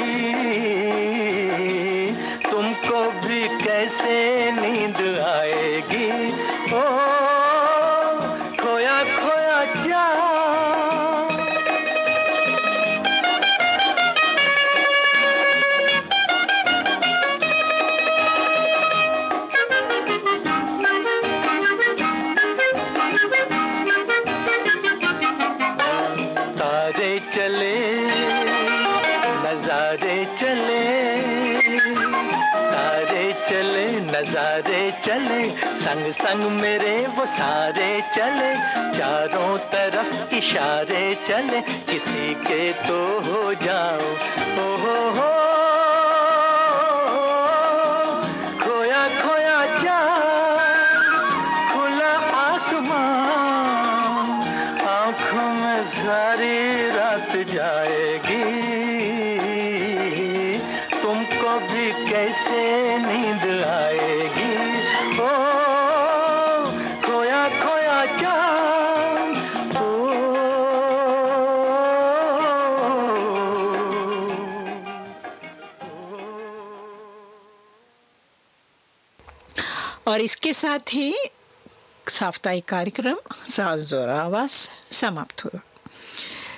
तुमको भी कैसे नींद आएगी। ओ खोया खोया चांद। तारे चले नजारे चले, तारे चले नजारे चले, संग संग मेरे वो सारे चले, चारों तरफ इशारे चले, किसी के तो हो जाओ। ओ हो खोया खोया चांद, खुला आसमान, आँखों में सारी रात जाएगी, तुमको भी कैसे नींद आएगी। ओ खोया खोया चांद। ओ और इसके साथ ही साप्ताहिक कार्यक्रम साज और आवाज समाप्त हुआ।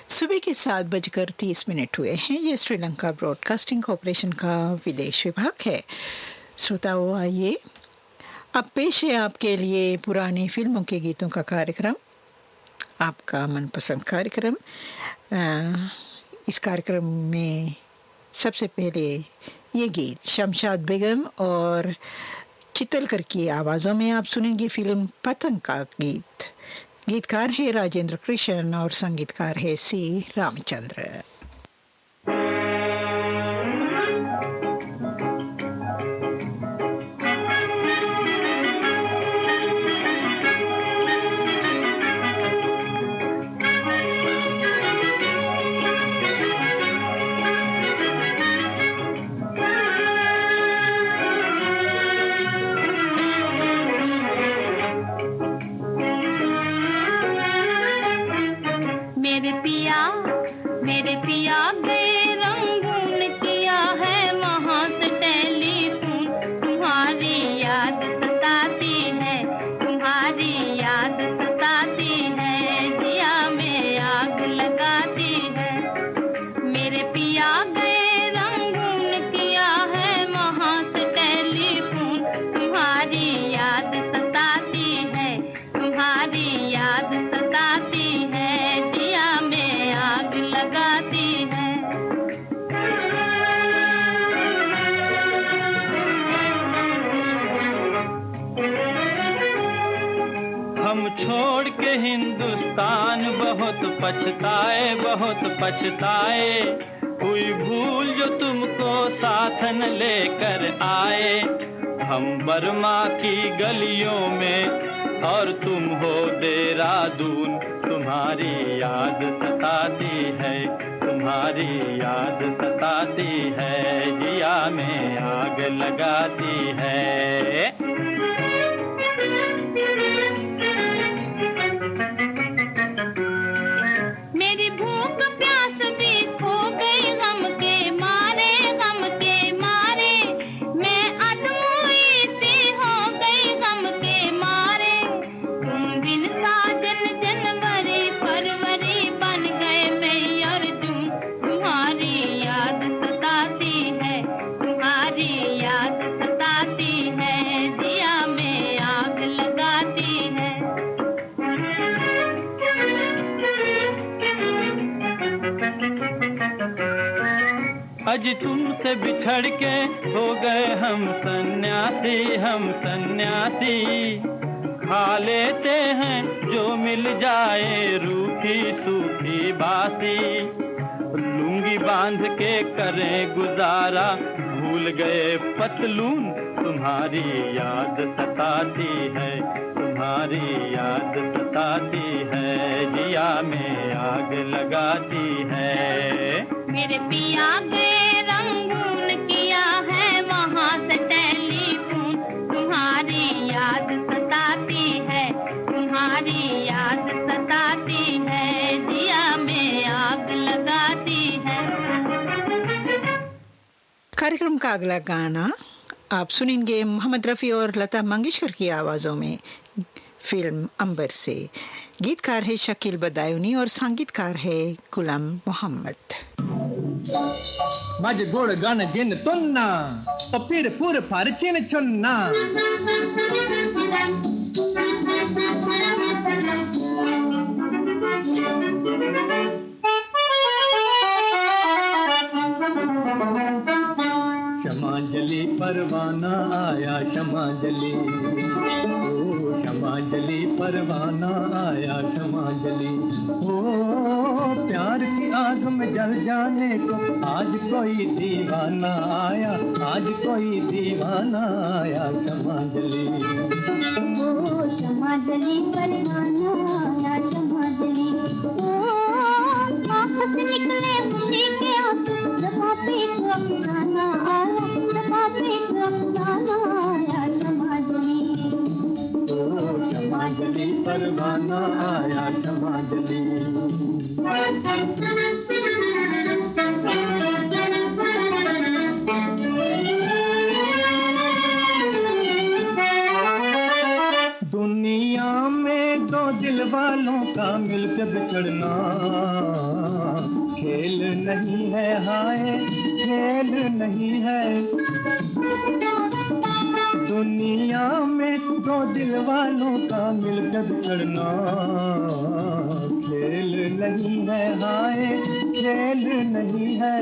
सुबह के 7:30 हुए हैं। ये श्रीलंका ब्रॉडकास्टिंग कॉरपोरेशन का विदेश विभाग है। श्रोताओं, आइए अब पेश है आपके लिए पुरानी फिल्मों के गीतों का कार्यक्रम, आपका मनपसंद कार्यक्रम। इस कार्यक्रम में सबसे पहले ये गीत शमशाद बेगम और चितलकर की आवाज़ों में आप सुनेंगे फिल्म पतंग का गीत। गीतकार है राजेंद्र कृष्ण और संगीतकार है सी रामचंद्र। मेरे पिया गए रंगून किया है वहाँ से टेलीफोन, तुम्हारी याद सताती है, तुम्हारी याद सताती है, दिया में आग लगाती है। मेरे पिया गए रंगून किया है वहाँ से टेलीफोन, तुम्हारी याद सताती है, तुम्हारी याद सताती है, दिया में आग लगाती है। हम छोड़ के हिंदुस्तान बहुत पछताए, बहुत पछताए, हुई भूल जो तुमको साथ न लेकर आए। हम बर्मा की गलियों में और तुम हो देहरादून, तुम्हारी याद सताती है, तुम्हारी याद सताती है, जिया में आग लगाती है। मेरी भूख प्यास भी खो गई गम के अज तुमसे बिछड़ के हो गए हम सन्यासी, हम सन्यासी। खा लेते हैं जो मिल जाए रूखी सूखी बासी। लुंगी बांध के करें गुजारा, भूल गए पतलून। तुम्हारी याद सताती है, तुम्हारी याद सताती है, जिया में आग लगाती है। मेरे पिया गए रंगून किया है वहाँ से टेलीफोन। तुम्हारी याद सताती है, तुम्हारी याद सताती है, जिया में आग लगाती है। कार्यक्रम का अगला गाना आप सुनेंगे मोहम्मद रफ़ी और लता मंगेशकर की आवाज़ों में, फिल्म अंबर से। गीतकार है शकील बदायूनी और संगीतकार है गुलाम मोहम्मद। मज गुड़ गन जिन तुन्ना फिर पुर पर चिन चुन्ना। क्षमांजलि परवाना आया क्षमांजलि, ओ क्षमांजलि परवाना आया क्षमांजलि। ओ प्यार की आग में जल जाने को आज कोई दीवाना आया, आज कोई दीवाना आया क्षमांजलि। ओ क्षमांजलि परवाना आया क्षमांजलि। ओ आँख से निकले खुशी के आंसू, दबा पे तो अफसाना आया, दबा पे तो अफसाना आया क्षमांजलि। ओ क्षमांजलि परवाना आया क्षमांजलि। दुनिया में दो दिल वालों का मिलकर बिछड़ना खेल नहीं है, हाय खेल नहीं है। दुनिया में दो दिल वालों का मिलकर बिछड़ना खेल नहीं है, हाय खेल नहीं है।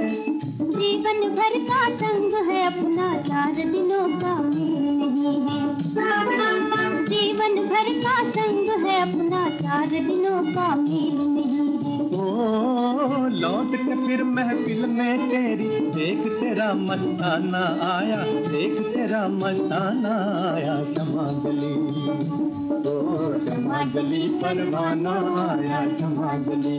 जीवन भर का संग है अपना, 4 दिनों का मेल नहीं है। जीवन भर का संग है अपना, 4 दिनों का मेल नहीं है। ओ लौट के फिर महफिल में तेरी, देख तेरा मस्ताना आया, देख तेरा मस्ताना आया क्षमांजलि। ओ क्षमांजलि परवाना आया क्षमांजलि।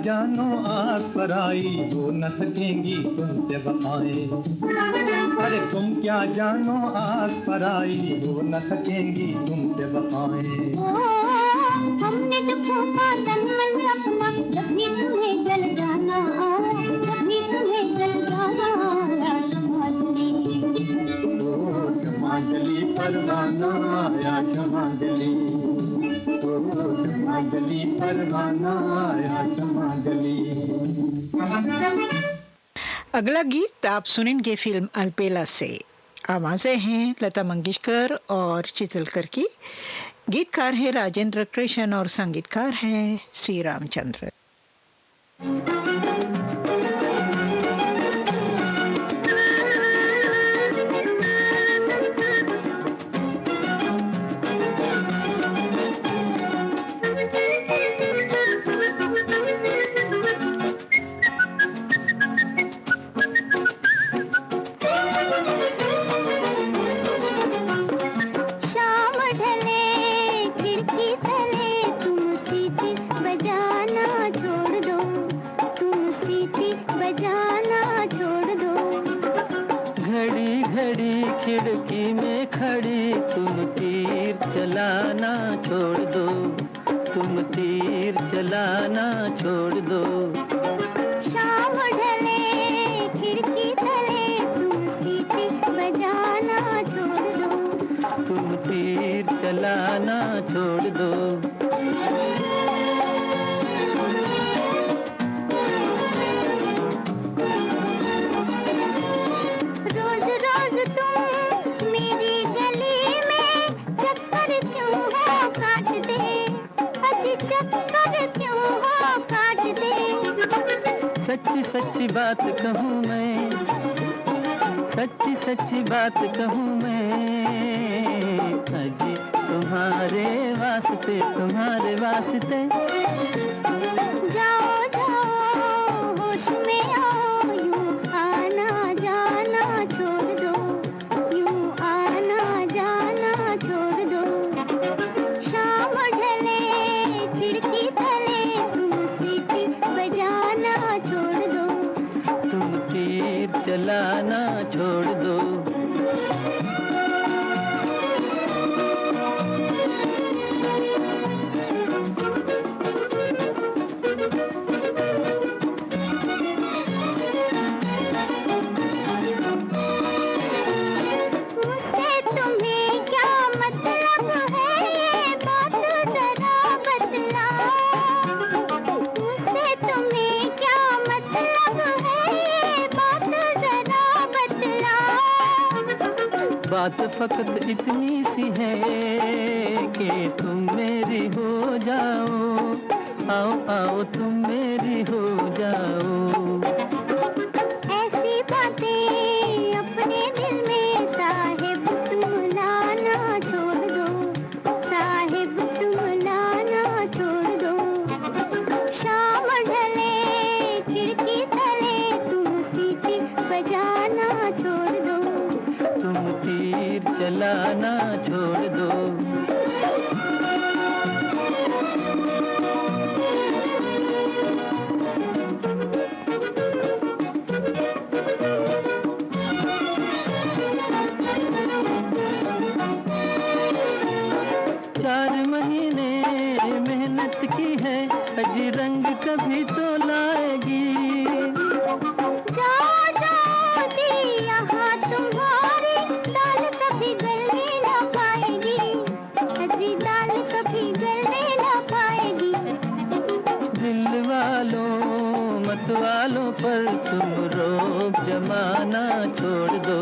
जानो आग पर आई वो न सकेंगी तुमसे वफाएं। अरे तुम क्या जानो आग पर आई वो न सकेंगी तुमसे वफाएं। हमने तो फूका तन मन अपना, कभी तुम्हें जल जाना आया, कभी तुम्हें जल जाना आया क्षमांजलि। ओ क्षमांजलि परवाना आया क्षमांजलि। क्षमांजलि परवाना आया क्षमांजलि। अगला गीत आप सुनेंगे फिल्म अलबेला से। आवाज़ें हैं लता मंगेशकर और चितलकर की। गीतकार है राजेंद्र कृष्ण और संगीतकार हैं सी रामचंद्र। खिड़की तले तुम सीटी बजाना छोड़ दो, में खड़ी तुम तीर चलाना छोड़ दो, तुम तीर चलाना छोड़ दो। शाम ढले खिड़की तले तुम सीटी बजाना छोड़ दो, तुम तीर चलाना छोड़ दो। रोज रोज तुम मेरी गली में चक्कर क्यों हो काटते, अजी चक्कर क्यों हो काटते। सच्ची सच्ची बात कहूँ मैं, सच्ची सच्ची बात कहूँ मैं, अजी तुम्हारे वास्ते, तुम्हारे वास्ते। जाओ जाओ होश में आओ, यूं आना जाना छोड़ दो, यूं आना जाना छोड़ दो। शाम ढले खिड़की तले तुम सीटी बजाना छोड़ दो, तुम तीर चलाना छोड़ दो। मुझसे तुम्हें क्या मतलब है ये बात जरा बतलाओ, मुझसे तुम्हें क्या मतलब है ये बात जरा बतलाओ। बात फकत इतनी सी है कि तुम मेरी हो जाओ, आओ आओ तुम मेरी हो जाओ। ऐसी बातें अपने दिल में साहिब तुम लाना छोड़ दो, साहिब तुम लाना छोड़ दो। शाम ढले खिड़की तले तुम सीटी बजाना छोड़ दो, तुम तीर चलाना छोड़ दो। चार महीने मेहनत की है, अजी रंग कभी तो लाएगी। जाओ जाओ जी यहाँ तुम्हारी दाल कभी गलने न पाएगी, अजी दाल कभी गलने न पाएगी। दिल वालों मत वालों पर तुम रोब जमाना छोड़ दो,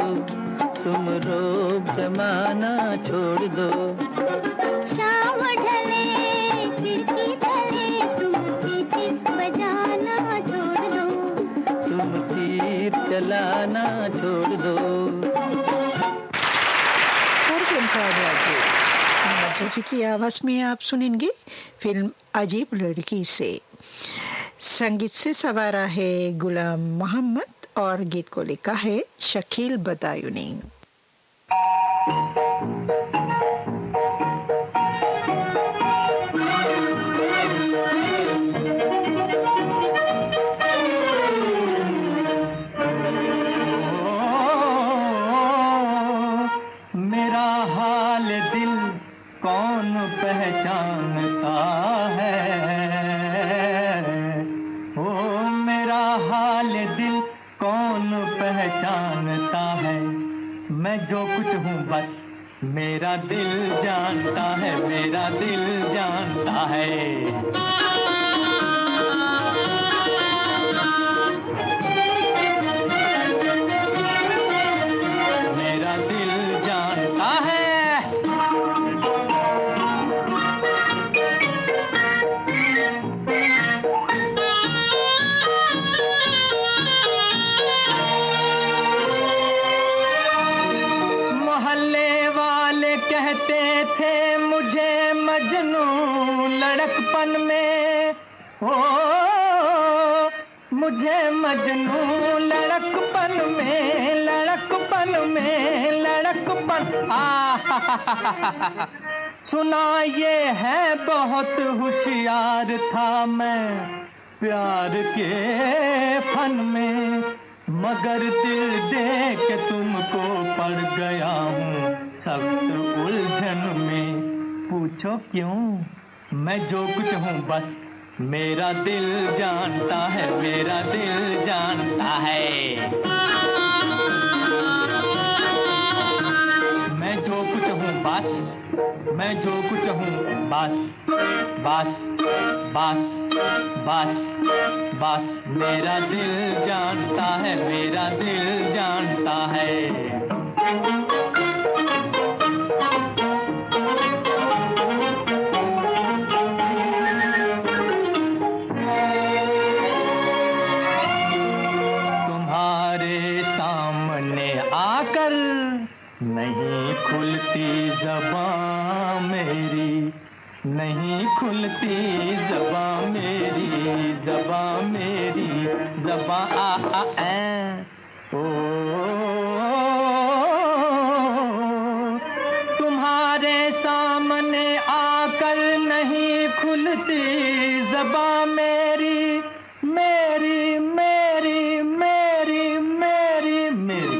तुम रोब जमाना छोड़ दो। शाम ढले खिड़की तले तुम सीटी बजाना छोड़ दो, तुम तीर चलाना छोड़ दो। कार्यक्रम का आगे मोहम्मद रफ़ी की आवाज़ में आप सुनेंगे फिल्म अजीब लड़की से। संगीत से सवारा है गुलाम मोहम्मद और गीत को लिखा है शकील बदायूनी। मेरा हाल दिल कौन पहचानता है, ओ मेरा हाल दिल कौन पहचानता है। मैं जो कुछ हूँ बस मेरा दिल जानता है, मेरा दिल जानता है। लड़कपन में हो मुझे मजनू लड़कपन में, लड़कपन में, लड़कपन सुना ये है बहुत होशियार था मैं प्यार के फन में, मगर दिल दे के तुमको पड़ गया हूँ सख्त उलझन में। पूछो क्यों, मैं जो कुछ हूँ बस मेरा दिल जानता है, मेरा दिल जानता है। मैं जो कुछ हूँ बस, मैं जो कुछ हूँ बस, बस बस बस बस मेरा दिल जानता है, मेरा दिल जानता है। नहीं खुलती ज़बां मेरी, नहीं खुलती ज़बां मेरी, ज़बां मेरी, ज़बां आ ऐ ओ, तुम्हारे सामने आकर नहीं खुलती ज़बां मेरी, मेरी मेरी मेरी मेरी मेरी।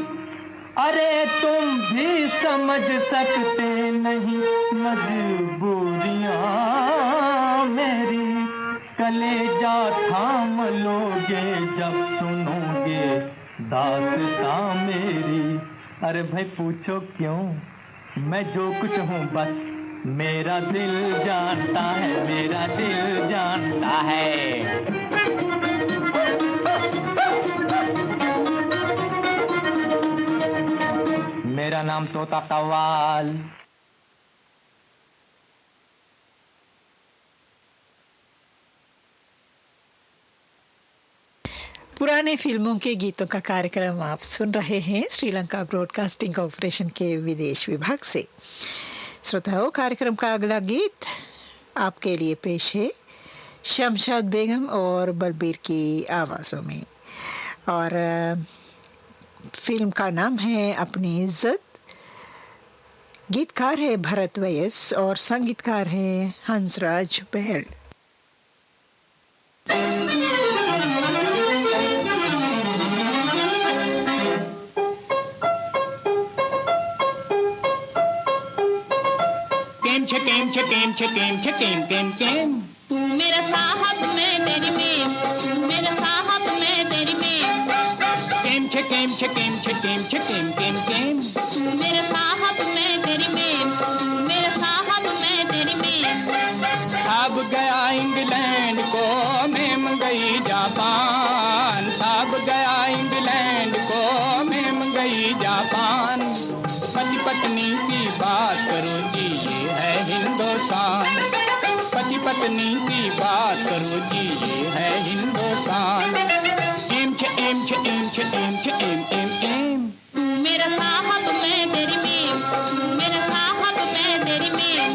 अरे तुम भी समझ सकते नहीं मजबूरियां मेरी, कलेजा थाम लोगे जब सुनोगे दास्तां मेरी। अरे भाई पूछो क्यों, मैं जो कुछ हूँ बस मेरा दिल जानता है, मेरा दिल जानता है। मेरा नाम तोता कव्वाल। पुराने फिल्मों के गीतों का कार्यक्रम आप सुन रहे हैं श्रीलंका ब्रॉडकास्टिंग कॉर्पोरेशन के विदेश विभाग से। श्रोताओं, कार्यक्रम का अगला गीत आपके लिए पेश है शमशाद बेगम और बलबीर की आवाज़ों में, और फिल्म का नाम है अपनी इज्जत। गीतकार है भरत वैस और संगीतकार है हंसराज बहल। तू मेरा साहब मैं तेरी मेम, तू मेरा साहब मैं तेरी मेम। तू मेरा साहब मैं तेरी मेम, तू मेरा साहब मैं तेरी मेम। साहब गया इंग्लैंड को मेम गई जापान, साहब गया इंग्लैंड को मेम गई जापान। पति पत्नी की बात करो जी ये है हिंदुस्तान, पति पत्नी की बात करो जी ये है हिंदुस्तान। एम छ एम छ एम छ एम छ एम एम एम। तू मेरा साहब मैं तेरी मेम, तू मेरा साहब मैं तेरी मेम।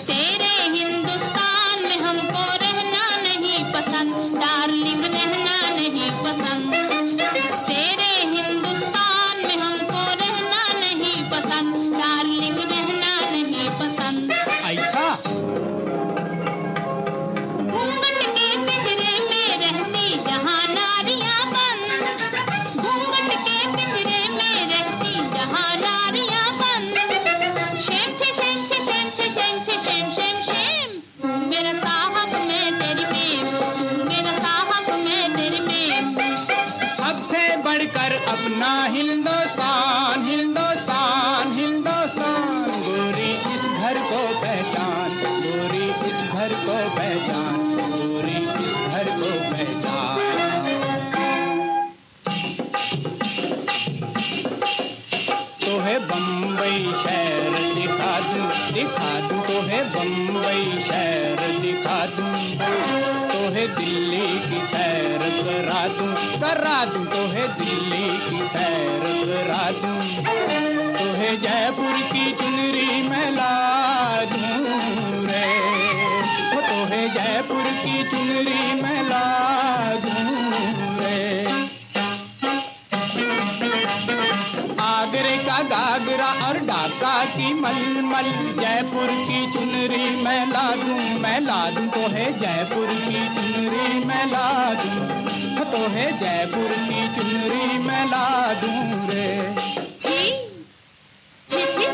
तेरे हिंदुस्तान में हमको रहना नहीं पसंद, डार्लिंग रहना नहीं पसंद। तेरे हिंदुस्तान में हमको रहना नहीं पसंद, डार्लिंग रहना नहीं पसंद। ऐसा घूंघट के पिंजरे में रहती जहाँ नारियाँ बंद, घूंघट के पिंजरे में रहती जहाँ नारियाँ बंद। शेम छे शेम छे शेम छे शेम छे शेम शेम शेम। तू मेरा साहब मैं तेरी मेम, तू मेरा साहब मैं तेरी मेम। सबसे बढ़कर अपना हिंदुस्तान, हिंदुस्तान हिंदुस्तान। गोरी इस घर को पहचान, गोरी इस घर को पहचान, गोरी इस घर को पहचान। तो है बम्बई शहर दिखा दूं, दिखा दूं। तो है बम्बई शहर दिखा दूं, तो है दिल्ली की सैर करा दूं, करा दूं। तो है दिल्ली की सैर करा दूं, तो है जयपुर की चुनरी मैं ला दूं रे। तो है जयपुर की चुनरी मैं ला दूं आगरे का घाघरा और ढाका की मलमल, जयपुर की चुनरी मैं ला दूं तो है जयपुर की चुनरी मैं ला दूं, तो है जयपुर की चुनरी मैं ला दूं रे। छी छी छी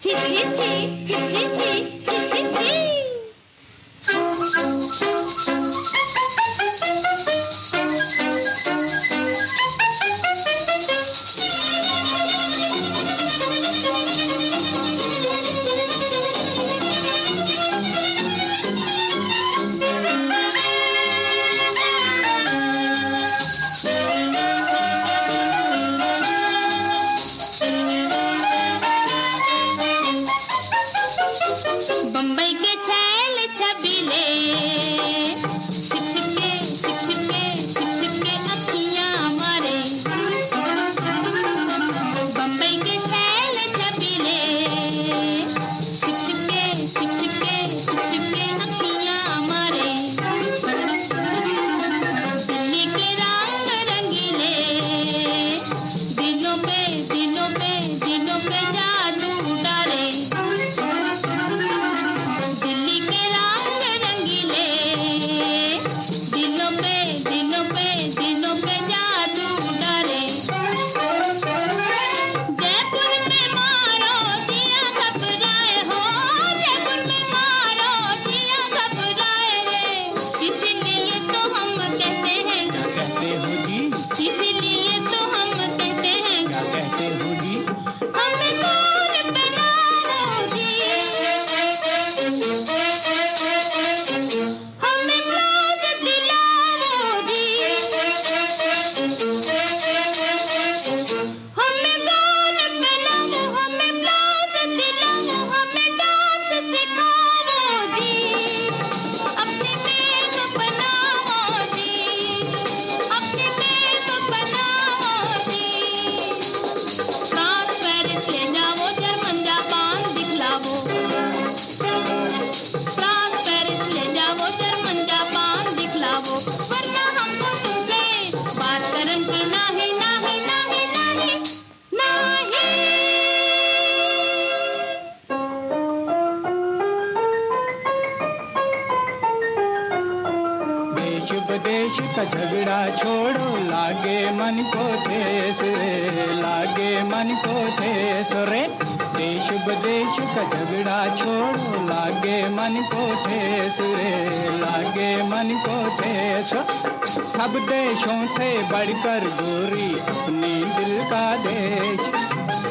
छी छी छी छी छी छी छी छी। बम्बई के छैल छबीले, छिपके छिपके छिपके अखियां मारे। बम्बई के छैल छबीले, छिपके छिपके छिपके अखियां मारे। दिल्ली के रंग रंगीले, दिलों पे दिलों पे दिलों पे जादू डाले। दिल्ली के रंग रंगीले, दिलों पे दिलों पे दिलों पे जादू डाले। जयपुर में मारो जिया घबराए हो, जयपुर में मारो जिया घबराए रे। इसीलिए तो हम कहते हैं, कहते हो जी, इसीलिए तो हम कहते हैं, क्या कहते हो जी? हमें कौन बनाओ जी, हमें मौज दिलाओ जी, हमें गान बनाओ, हमें मौज दिलाओ, हमें डांस सिखाओ जी, अपनी मेज बनाओ जी, अपनी मेज बनाओ जी। फ्रांस पेरिस ले जाओ, जर्मन जापान दिखलाओ। फ्रांस पेरिस ले जाओ, जर्मन जापान दिखलाओ। वरना हमको तुमसे बात करन की नाही नाही नाही नाही नाही। देश विदेश का झगड़ा छोड़ो, लागे मन को ठेस रे, लागे मन को ठेस रे। देश विदेश का झगड़ा छोड़ो, लागे मन को ठेस रे, लागे मन को ठेस। सब देशों से बढ़कर गोरी अपनी दिल का देश,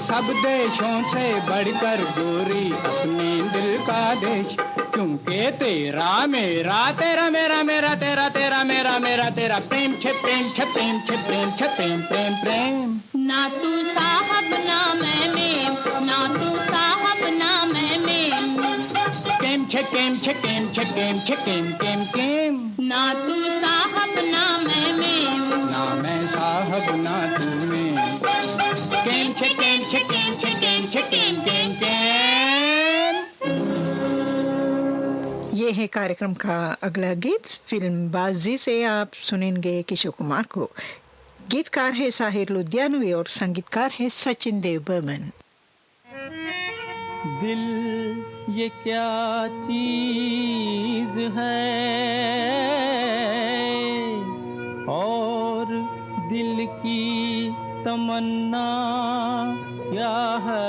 सब देशों से बढ़कर गोरी अपनी दिल का देश। क्योंकि तेरा मेरा तेरा मेरा मेरा तेरा तेरा मेरा मेरा तेरा प्रेम छे प्रेम छे प्रेम छे प्रेम छे प्रेम प्रेम प्रेम। ना तू साहब ना मैं मेम, ना तू साहब ना मैं मेम। केम छे केम छे केम छे केम छे केम केम केम। ना तू साहब ना मैं मेम, ना मैं साहब ना तू में। केम छे केम छे केम छे केम छे केम केम केम। ये है कार्यक्रम का अगला गीत। फिल्म बाजी से आप सुनेंगे किशोर कुमार को। गीतकार है साहिर लुधियानवी और संगीतकार है सचिन देव बर्मन। दिल ये क्या चीज है और दिल की तमन्ना क्या है।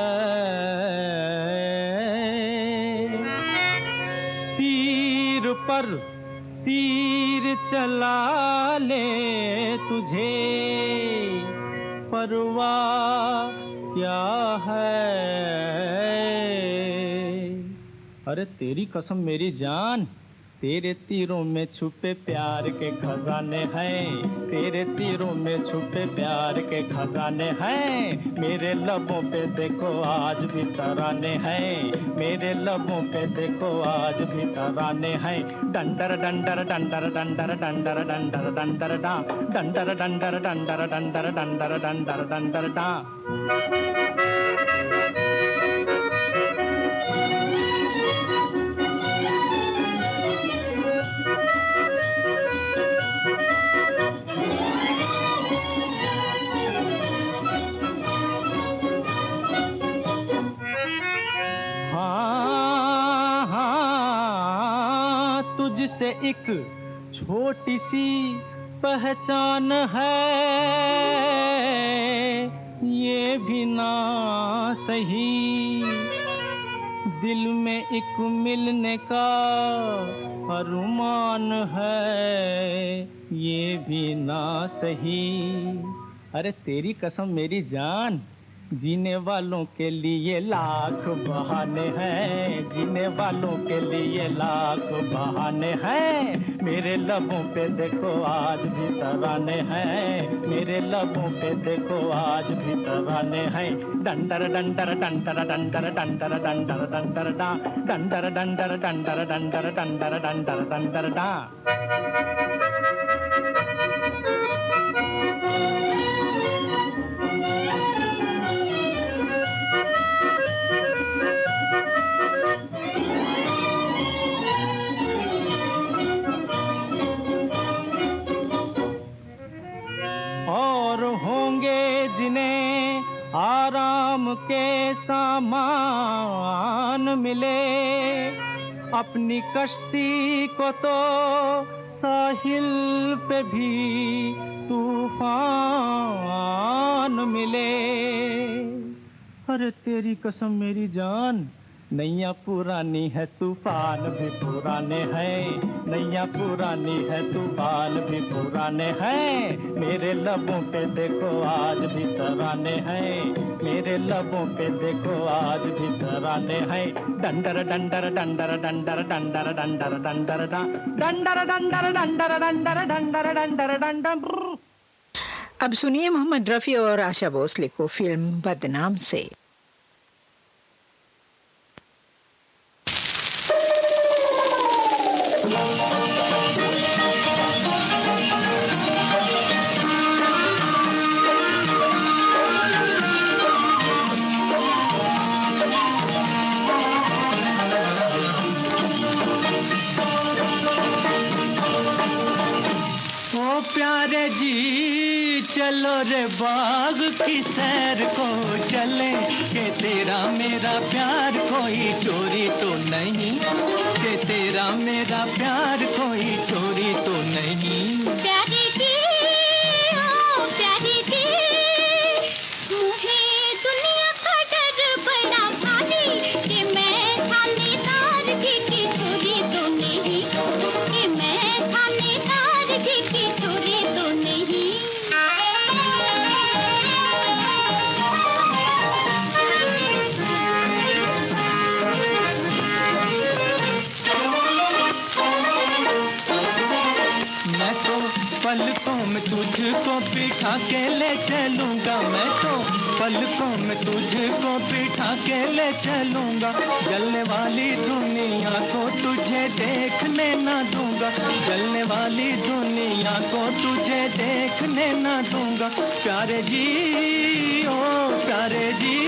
तीर पर तीर चला ले तुझे परवाह क्या है। अरे तेरी कसम मेरी जान, तेरे तीरों में छुपे प्यार के खजाने हैं, तेरे तीरों में छुपे प्यार के खजाने हैं। मेरे लबों पे देखो आज भी तराने हैं, मेरे लबों पे देखो आज भी तराने हैं। डंडर डंडर डंडर डंडर डंडर डंडर डंडर डा, डंडर डंडर डंडर डंडर डंडर डंडर डंडर डा। से एक छोटी सी पहचान है, ये भी ना सही। दिल में एक मिलने का अरमान है, ये भी ना सही। अरे तेरी कसम मेरी जान, जीने वालों के लिए लाख बहाने हैं, जीने वालों के लिए लाख बहाने हैं। मेरे लबों पे देखो आज भी तराने हैं, मेरे लबों पे देखो आज भी तराने हैं। डंडर डंडर डंडर डंडर डंडर डंडर डंडर डा, डंडर डंडर डंडर डंडर डंडर डंडर डंडर डा। और होंगे जिन्हें आराम के सामान मिले, अपनी कश्ती को तो साहिल पे भी तूफान मिले। अरे तेरी कसम मेरी जान, नैया पुरानी है तूफान भी पुराने हैं, नैया पुरानी है तूफान भी पुराने हैं। मेरे लबों पे देखो आज भी तराने हैं, मेरे लबों पे देखो आज भी तराने हैं। डंडर डंडर डंडर डंडर डंडर डंडर डंडर डा, डंडर डंडर डंडर डंडर डंडर डंडर डंडर। अब सुनिए मोहम्मद रफ़ी और आशा भोसले को फिल्म बदनाम से। प्यारे जी चलो रे बाग की सैर को चले, कि तेरा मेरा प्यार कोई चोरी तो नहीं, कि तेरा मेरा प्यार कोई चोरी तो नहीं। प्यारे जी ओ प्यारे जी, मुझे दुनिया का डर बड़ा भारी, कि मैं थानेदार जी की चोरी तो नहीं, कि मैं थानेदार जी की चोरी तो नहीं। मैं तो पलकों में तुझको बिठा के ले चलूंगा, मैं तो पलकों में तुझको बिठा के ले चलूंगा। जलने वाली दुनिया को तुझे देखने न दूंगा, जलने वाली दुनिया को तुझे देखने न दूंगा। प्यारे जी ओ प्यारे जी,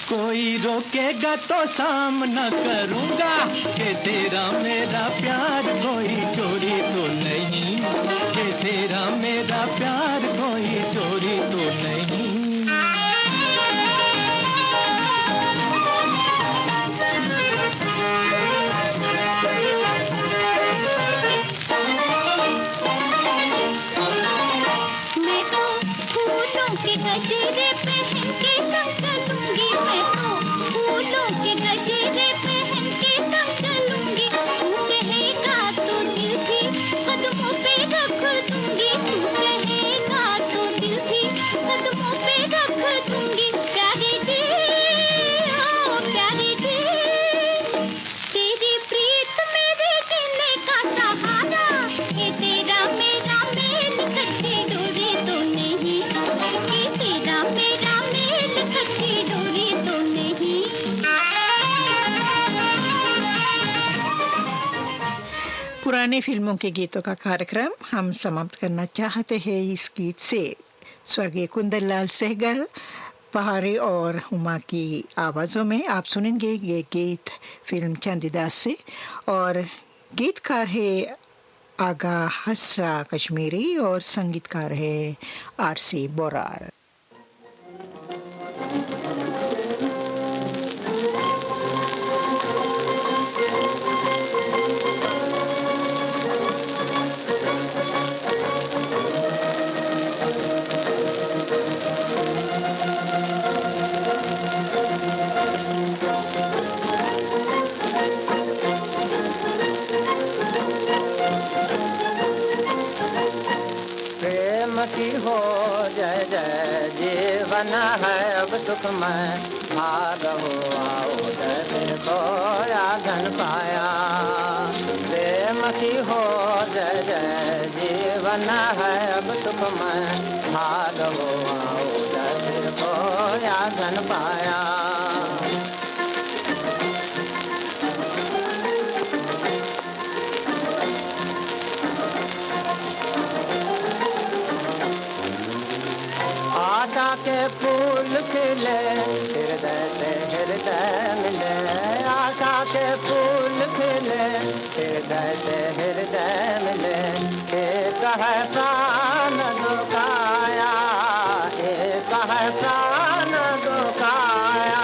कोई रोकेगा तो सामना करूंगा, कि तेरा मेरा प्यार कोई चोरी तो नहीं, कि तेरा मेरा प्यार कोई चोरी तो नहीं। मैं तो फूलों के गजरे पहन के संग चलूंगी, मैं तो फूलों के गजरे पहन के संग चलूंगी। तू कहेगा तो दिल भी कदमों पे रख दूंगी, तू कहेगा तो दिल भी कदमों पे रख दूंगी। प्यारे जी ओ प्यारे जी, तेरी प्रीत मेरे जीने का सहारा, कि तेरा मेरा मेल कच्ची डोरी तो नहीं, कि तेरा मेरा मेल कच्ची डोरी तो नहीं। पुराने फिल्मों के गीतों का कार्यक्रम हम समाप्त करना चाहते हैं इस गीत से। स्वर्गीय कुंदन लाल सहगल, पहाड़ी और हुमा की आवाज़ों में आप सुनेंगे ये गीत फिल्म चंदीदास से, और गीतकार है आगा हसरा कश्मीरी और संगीतकार है आरसी बोरार। है अब सुखमय भाग हो आओ जय खोया धन पाया प्रेम की हो जय जय जीवन है अब सुखमय भाग हो आओ जय खोया धन पाया आशा के फूल खिले हृदय से हृदय मिले आशा के फूल खिले हृदय से हृदय मिले एक है प्राण दुखाया एक है प्राण दुखाया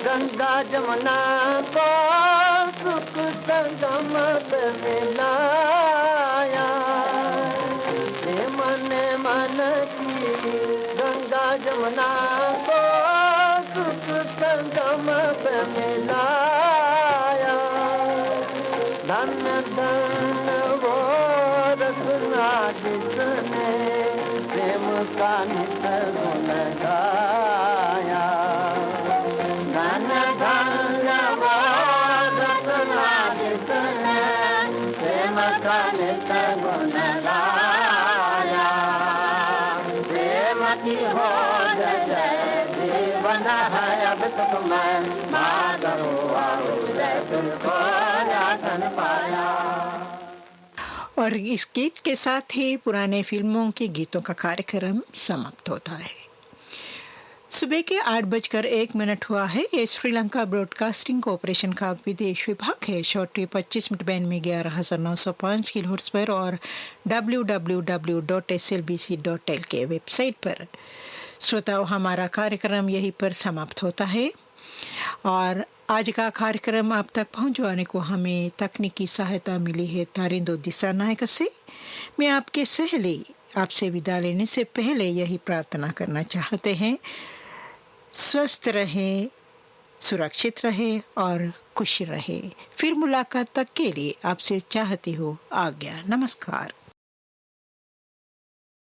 गंगा जमुना को सुख संगम मिलाया मन की गंगा जमुना को सुख संगम मिलाया धन धन वो रसना जिसने प्रेम का नित गुण गाया धन धन वो रसना जिसने प्रेम का नित गुण गाया प्रेम की हो जय जीवन है अब तुम्हें माधव आओ जय तुमको धन पाया। और इस गीत के साथ ही पुराने फिल्मों के गीतों का कार्यक्रम समाप्त होता है। सुबह के 8:01 हुआ है। ये श्रीलंका ब्रॉडकास्टिंग कॉरपोरेशन का विदेश विभाग है। शॉर्टवेव 25 मीटर बैंड में 11,905 किलोहर्ट्ज़ पर और www.slbc.lk के वेबसाइट पर। श्रोताओं, हमारा कार्यक्रम यहीं पर समाप्त होता है और आज का कार्यक्रम आप तक पहुंचाने को हमें तकनीकी सहायता मिली है तारिंदो दिशानायक से। मैं आपके सहेली आपसे विदा लेने से पहले यही प्रार्थना करना चाहते हैं, स्वस्थ रहें, सुरक्षित रहें और खुश रहें। फिर मुलाकात तक के लिए आपसे चाहती हूँ आज्ञा। नमस्कार।